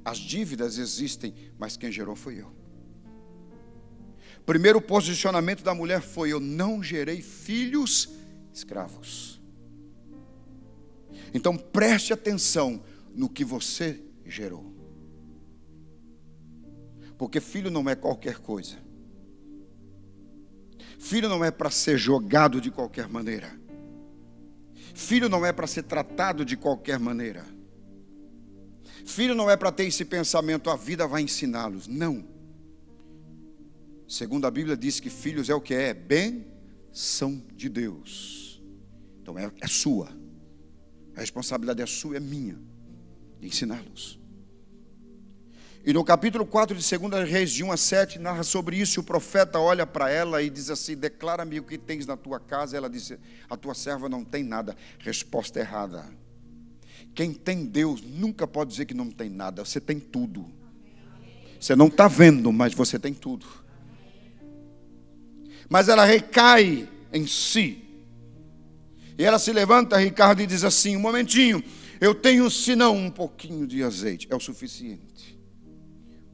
As dívidas existem, mas quem gerou foi eu. Primeiro posicionamento da mulher foi: eu não gerei filhos escravos. Então preste atenção no que você gerou. Porque filho não é qualquer coisa. Filho não é para ser jogado de qualquer maneira. Filho não é para ser tratado de qualquer maneira. Filho não é para ter esse pensamento: a vida vai ensiná-los. Não. Segundo a Bíblia diz que filhos é o que é? Bênção de Deus. Então é sua. A responsabilidade é sua, é minha, de ensiná-los. E no capítulo 4 de 2 Reis, de 1 a 7, narra sobre isso. E o profeta olha para ela e diz assim: declara-me o que tens na tua casa. Ela disse: a tua serva não tem nada. Resposta errada. Quem tem Deus nunca pode dizer que não tem nada. Você tem tudo. Você não está vendo, mas você tem tudo. Mas ela recai em si. E ela se levanta, Ricardo, e diz assim: um momentinho, eu tenho senão um pouquinho de azeite. É o suficiente.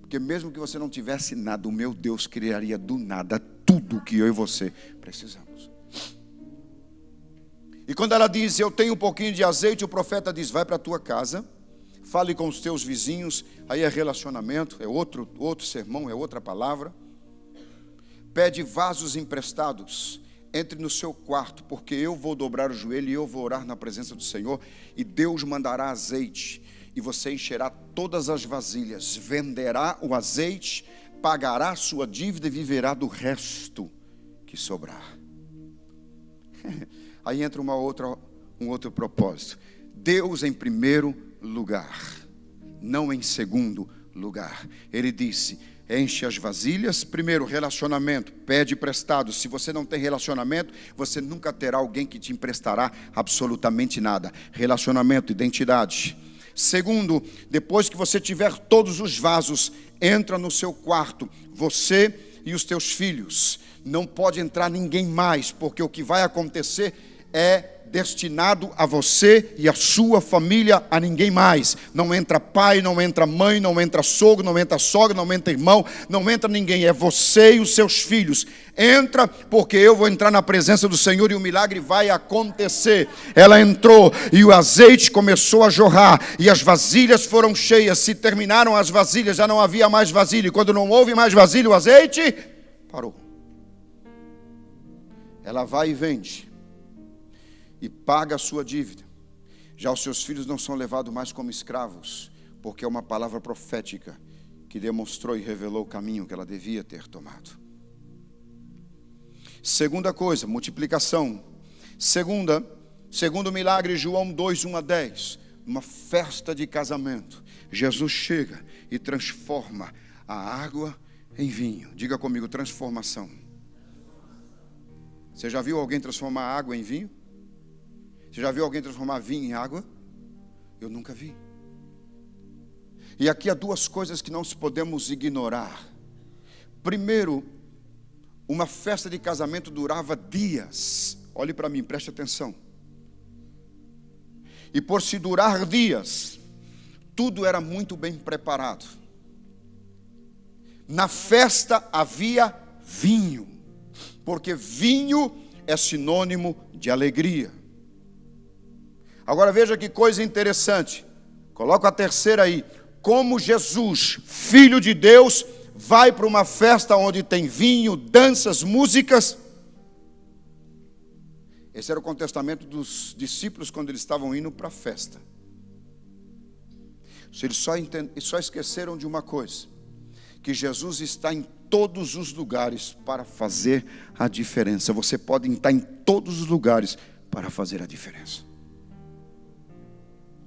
Porque mesmo que você não tivesse nada, o meu Deus criaria do nada tudo que eu e você precisamos. E quando ela diz: eu tenho um pouquinho de azeite, o profeta diz: vai para a tua casa, fale com os teus vizinhos. Aí é relacionamento, é outro sermão, é outra palavra. Pede vasos emprestados, entre no seu quarto, porque eu vou dobrar o joelho e eu vou orar na presença do Senhor, e Deus mandará azeite, e você encherá todas as vasilhas, venderá o azeite, pagará sua dívida e viverá do resto que sobrar. Aí entra um outro propósito. Deus em primeiro lugar, não em segundo lugar. Ele disse: enche as vasilhas. Primeiro, relacionamento, pede emprestado. Se você não tem relacionamento, você nunca terá alguém que te emprestará absolutamente nada. Relacionamento, identidade. Segundo, depois que você tiver todos os vasos, entra no seu quarto. Você e os teus filhos. Não pode entrar ninguém mais, porque o que vai acontecer é destinado a você e a sua família, a ninguém mais. Não entra pai, não entra mãe, não entra sogro, não entra sogra, não entra irmão, não entra ninguém. É você e os seus filhos. Entra, porque eu vou entrar na presença do Senhor e o milagre vai acontecer. Ela entrou e o azeite começou a jorrar e as vasilhas foram cheias. Se terminaram as vasilhas, já não havia mais vasilha. E quando não houve mais vasilha, o azeite parou. Ela vai e vende e paga a sua dívida. Já os seus filhos não são levados mais como escravos, porque é uma palavra profética que demonstrou e revelou o caminho que ela devia ter tomado. Segunda coisa, multiplicação. Segundo milagre, João 2, 1-10. Uma festa de casamento. Jesus chega e transforma a água em vinho. Diga comigo, transformação. Você já viu alguém transformar água em vinho? Você já viu alguém transformar vinho em água? Eu nunca vi. E aqui há duas coisas que não podemos ignorar. Primeiro, uma festa de casamento durava dias. Olhe para mim, preste atenção. E por se durar dias, tudo era muito bem preparado. Na festa havia vinho, porque vinho é sinônimo de alegria. Agora veja que coisa interessante. Coloca a terceira aí. Como Jesus, Filho de Deus, vai para uma festa onde tem vinho, danças, músicas. Esse era o contestamento dos discípulos quando eles estavam indo para a festa. Eles só esqueceram de uma coisa: que Jesus está em todos os lugares para fazer a diferença. Você pode estar em todos os lugares para fazer a diferença.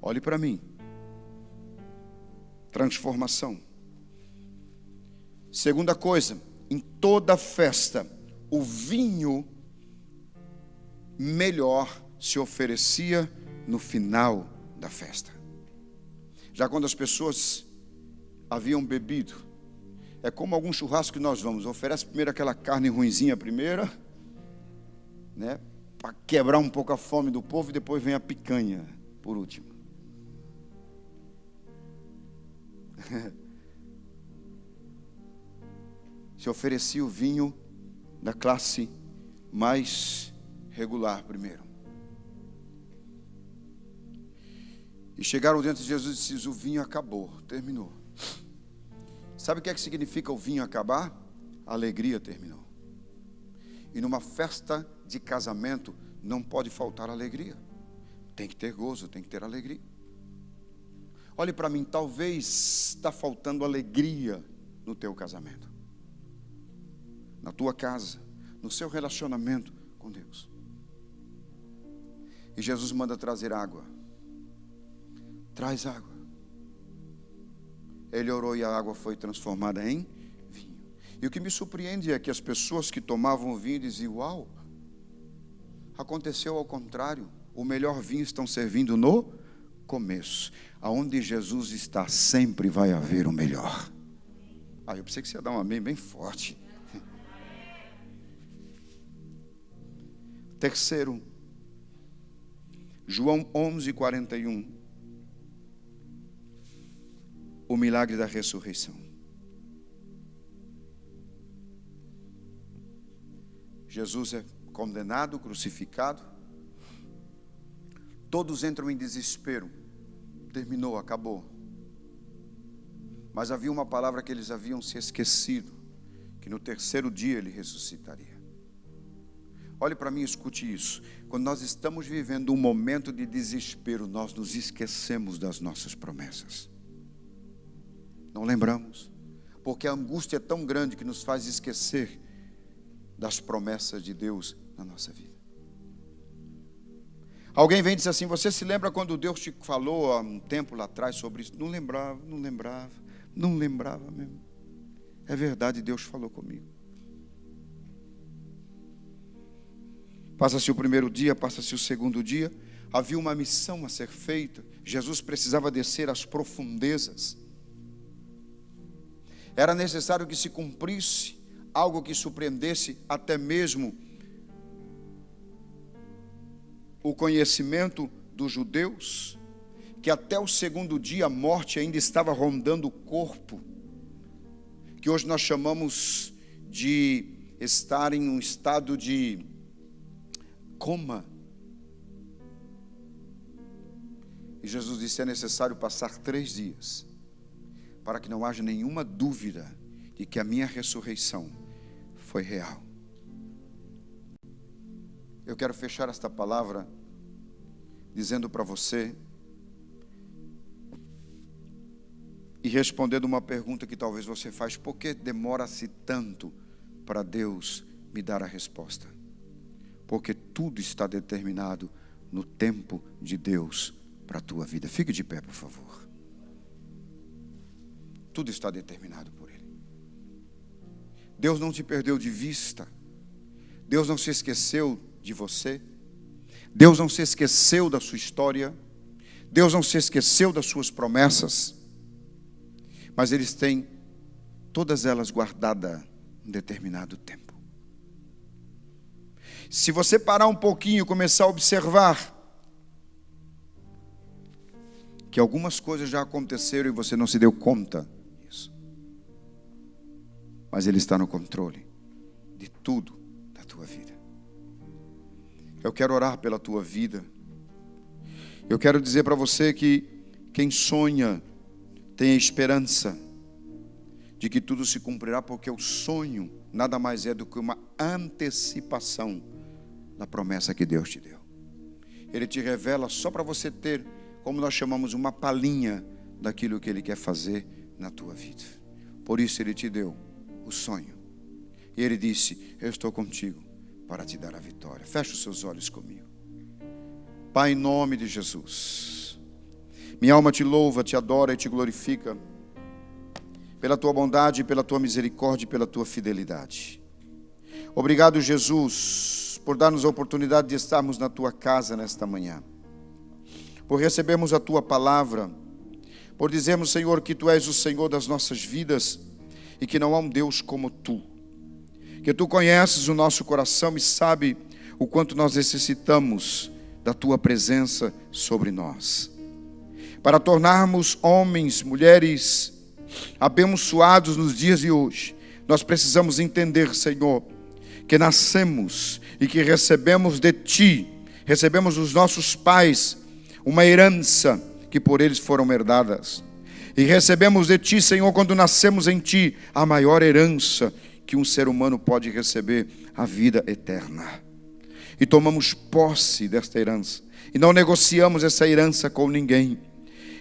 Olhe para mim. Transformação. Segunda coisa, em toda festa, o vinho melhor se oferecia no final da festa. Já quando as pessoas haviam bebido, é como algum churrasco que nós vamos, oferece primeiro aquela carne ruinzinha primeira, né, para quebrar um pouco a fome do povo, e depois vem a picanha por último. Se oferecia o vinho da classe mais regular primeiro. E chegaram diante de Jesus e disseram: o vinho acabou, terminou. Sabe o que é que significa o vinho acabar? A alegria terminou. E numa festa de casamento não pode faltar alegria. Tem que ter gozo, tem que ter alegria. Olhe para mim, talvez está faltando alegria no teu casamento, na tua casa, no seu relacionamento com Deus. E Jesus manda trazer água. Traz água. Ele orou e a água foi transformada em vinho. E o que me surpreende é que as pessoas que tomavam o vinho diziam: uau, aconteceu ao contrário. O melhor vinho estão servindo no começo. Aonde Jesus está, sempre vai haver o melhor. Eu pensei que você ia dar um amém bem forte. Terceiro, João 11, 41. O milagre da ressurreição. Jesus é condenado, crucificado. Todos entram em desespero. Terminou, acabou. Mas havia uma palavra que eles haviam se esquecido: que no terceiro dia ele ressuscitaria. Olhe para mim e escute isso. Quando nós estamos vivendo um momento de desespero, nós nos esquecemos das nossas promessas. Não lembramos, porque a angústia é tão grande que nos faz esquecer das promessas de Deus na nossa vida. Alguém vem e diz assim: você se lembra quando Deus te falou há um tempo lá atrás sobre isso? Não lembrava mesmo. É verdade, Deus falou comigo. Passa-se o primeiro dia, passa-se o segundo dia. Havia uma missão a ser feita. Jesus precisava descer às profundezas. Era necessário que se cumprisse algo que surpreendesse até mesmo o conhecimento dos judeus, que até o segundo dia a morte ainda estava rondando o corpo, que hoje nós chamamos de estar em um estado de coma. E Jesus disse: é necessário passar 3 dias para que não haja nenhuma dúvida de que a minha ressurreição foi real. Eu quero fechar esta palavra dizendo para você e respondendo uma pergunta que talvez você faz: por que demora-se tanto para Deus me dar a resposta? Porque tudo está determinado no tempo de Deus para a tua vida. Fique de pé, por favor. Tudo está determinado por Ele. Deus não te perdeu de vista. Deus não se esqueceu de você. Deus não se esqueceu da sua história. Deus não se esqueceu das suas promessas. Mas eles têm todas elas guardadas em determinado tempo. Se você parar um pouquinho e começar a observar que algumas coisas já aconteceram e você não se deu conta disso, mas Ele está no controle de tudo da tua vida. Eu quero orar pela tua vida. Eu quero dizer para você que quem sonha tem a esperança de que tudo se cumprirá, porque o sonho nada mais é do que uma antecipação da promessa que Deus te deu. Ele te revela só para você ter, como nós chamamos, uma palhinha daquilo que Ele quer fazer na tua vida. Por isso Ele te deu o sonho. E Ele disse: eu estou contigo para te dar a vitória. Feche os seus olhos comigo. Pai, em nome de Jesus, minha alma te louva, te adora e te glorifica pela tua bondade, pela tua misericórdia e pela tua fidelidade. Obrigado, Jesus, por dar-nos a oportunidade de estarmos na tua casa nesta manhã, por recebermos a tua palavra, por dizermos, Senhor, que tu és o Senhor das nossas vidas e que não há um Deus como tu, que tu conheces o nosso coração e sabe o quanto nós necessitamos da tua presença sobre nós, para tornarmos homens, mulheres abençoados nos dias de hoje. Nós precisamos entender, Senhor, que nascemos e que recebemos de ti, recebemos dos nossos pais uma herança que por eles foram herdadas, e recebemos de ti, Senhor, quando nascemos em ti, a maior herança que um ser humano pode receber, a vida eterna. E tomamos posse desta herança e não negociamos essa herança com ninguém,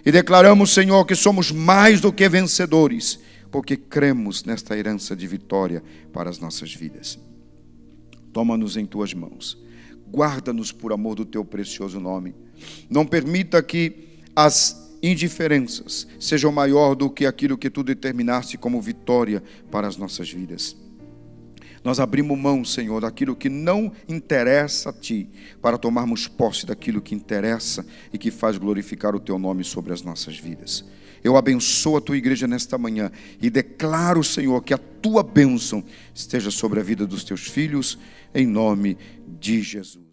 e declaramos, Senhor, que somos mais do que vencedores, porque cremos nesta herança de vitória para as nossas vidas. Toma-nos em tuas mãos, guarda-nos por amor do teu precioso nome. Não permita que as indiferenças sejam maior do que aquilo que tu determinaste como vitória para as nossas vidas. Nós abrimos mão, Senhor, daquilo que não interessa a ti, para tomarmos posse daquilo que interessa e que faz glorificar o teu nome sobre as nossas vidas. Eu abençoo a tua igreja nesta manhã e declaro, Senhor, que a tua bênção esteja sobre a vida dos teus filhos, em nome de Jesus.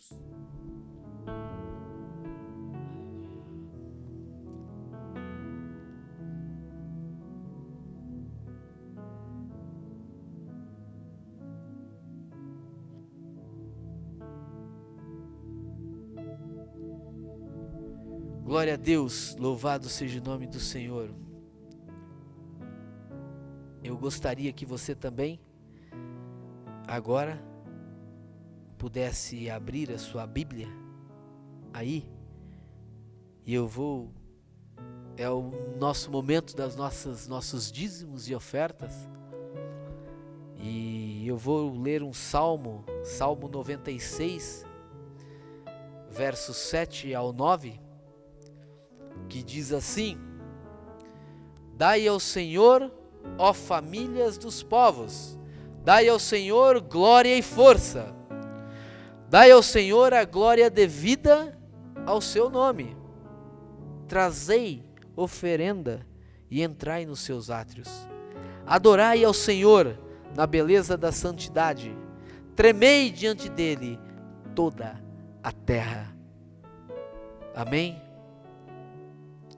Glória a Deus, louvado seja o nome do Senhor. Eu gostaria que você também, agora, pudesse abrir a sua Bíblia aí, e é o nosso momento das nossos dízimos e ofertas, e eu vou ler um Salmo 96, versos 7 ao 9, que diz assim: dai ao Senhor, ó famílias dos povos, dai ao Senhor glória e força, dai ao Senhor a glória devida ao seu nome, trazei oferenda e entrai nos seus átrios, adorai ao Senhor, na beleza da santidade. Tremei diante dele toda a terra. Amém?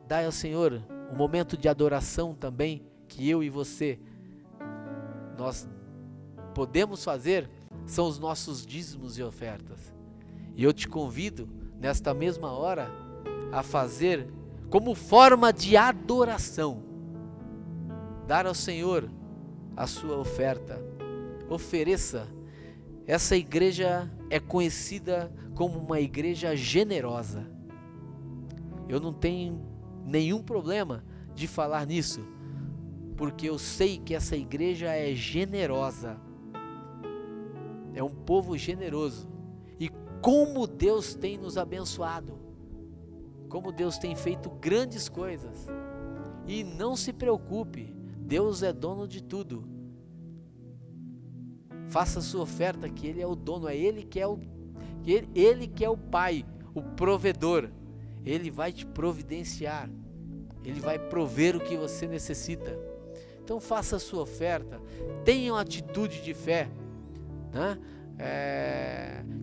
Dai ao Senhor um momento de adoração também, que eu e você, nós podemos fazer, são os nossos dízimos e ofertas. E eu te convido, nesta mesma hora, a fazer como forma de adoração, dar ao Senhor a sua oferta. Ofereça. Essa igreja é conhecida como uma igreja generosa. Eu não tenho nenhum problema de falar nisso, porque eu sei que essa igreja é generosa, é um povo generoso. E como Deus tem nos abençoado, como Deus tem feito grandes coisas. E não se preocupe, Deus é dono de tudo. Faça a sua oferta, que Ele é o dono, é Ele que é o Pai, o provedor. Ele vai te providenciar, Ele vai prover o que você necessita. Então faça a sua oferta, tenha uma atitude de fé, né?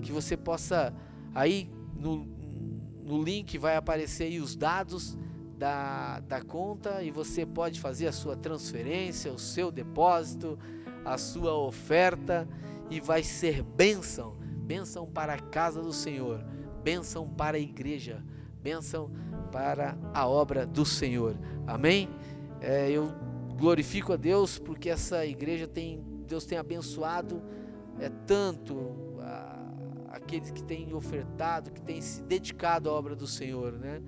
Que você possa, aí no link vai aparecer aí os dados da conta, e você pode fazer a sua transferência, o seu depósito, a sua oferta, e vai ser bênção para a casa do Senhor, bênção para a igreja, bênção para a obra do Senhor. Amém? Eu glorifico a Deus porque essa igreja Deus tem abençoado tanto aqueles que têm ofertado, que têm se dedicado à obra do Senhor, né?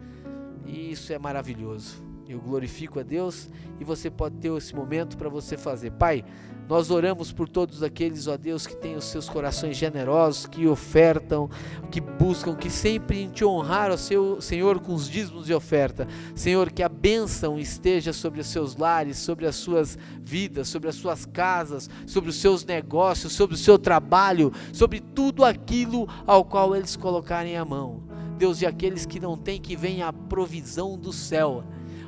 E isso é maravilhoso. Eu glorifico a Deus, e você pode ter esse momento para você fazer. Pai, nós oramos por todos aqueles, ó Deus, que têm os seus corações generosos, que ofertam, que buscam, que sempre te honrar, ó Senhor, com os dízimos de oferta. Senhor, que a bênção esteja sobre os seus lares, sobre as suas vidas, sobre as suas casas, sobre os seus negócios, sobre o seu trabalho, sobre tudo aquilo ao qual eles colocarem a mão. Deus, e aqueles que não têm, que venha a provisão do céu.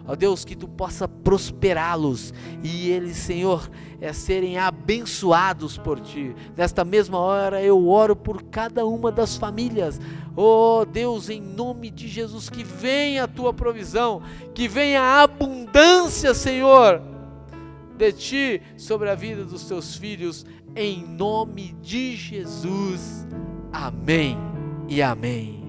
Ó Deus, que tu possa prosperá-los, e eles, Senhor, serem abençoados por ti. Nesta mesma hora eu oro por cada uma das famílias. Ó Deus, em nome de Jesus, que venha a tua provisão, que venha a abundância, Senhor, de ti sobre a vida dos teus filhos, em nome de Jesus. Amém e amém.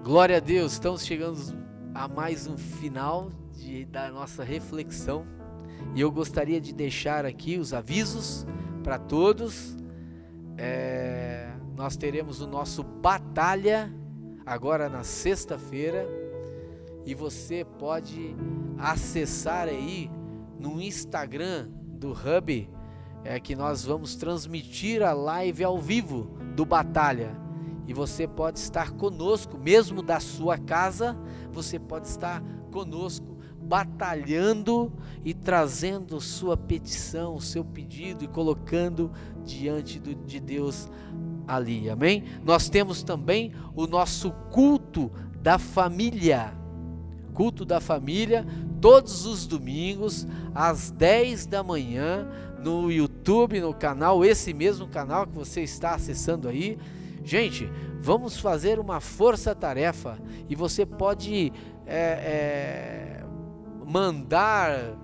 Glória a Deus, estamos chegando a mais um final da nossa reflexão, e eu gostaria de deixar aqui os avisos para todos. Nós teremos o nosso Batalha agora na sexta-feira, e você pode acessar aí no Instagram do Hub, que nós vamos transmitir a live ao vivo do Batalha. E você pode estar conosco, mesmo da sua casa, você pode estar conosco, batalhando e trazendo sua petição, seu pedido, e colocando diante de Deus ali, amém? Nós temos também o nosso culto da família, todos os domingos, às 10 da manhã, no YouTube, no canal, esse mesmo canal que você está acessando aí. Gente, vamos fazer uma força-tarefa, e você pode mandar,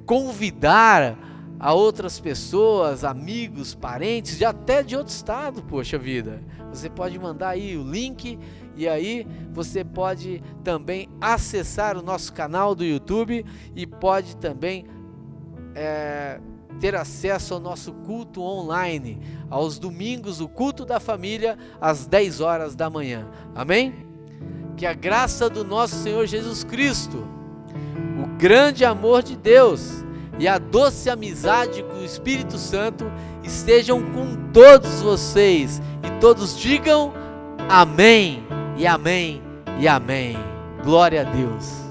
convidar a outras pessoas, amigos, parentes, até de outro estado, poxa vida. Você pode mandar aí o link, e aí você pode também acessar o nosso canal do YouTube, e pode também ter acesso ao nosso culto online, aos domingos, o culto da família, às 10 horas da manhã, amém? Que a graça do nosso Senhor Jesus Cristo, o grande amor de Deus, e a doce amizade com o Espírito Santo estejam com todos vocês. E todos digam amém, e amém, e amém. Glória a Deus.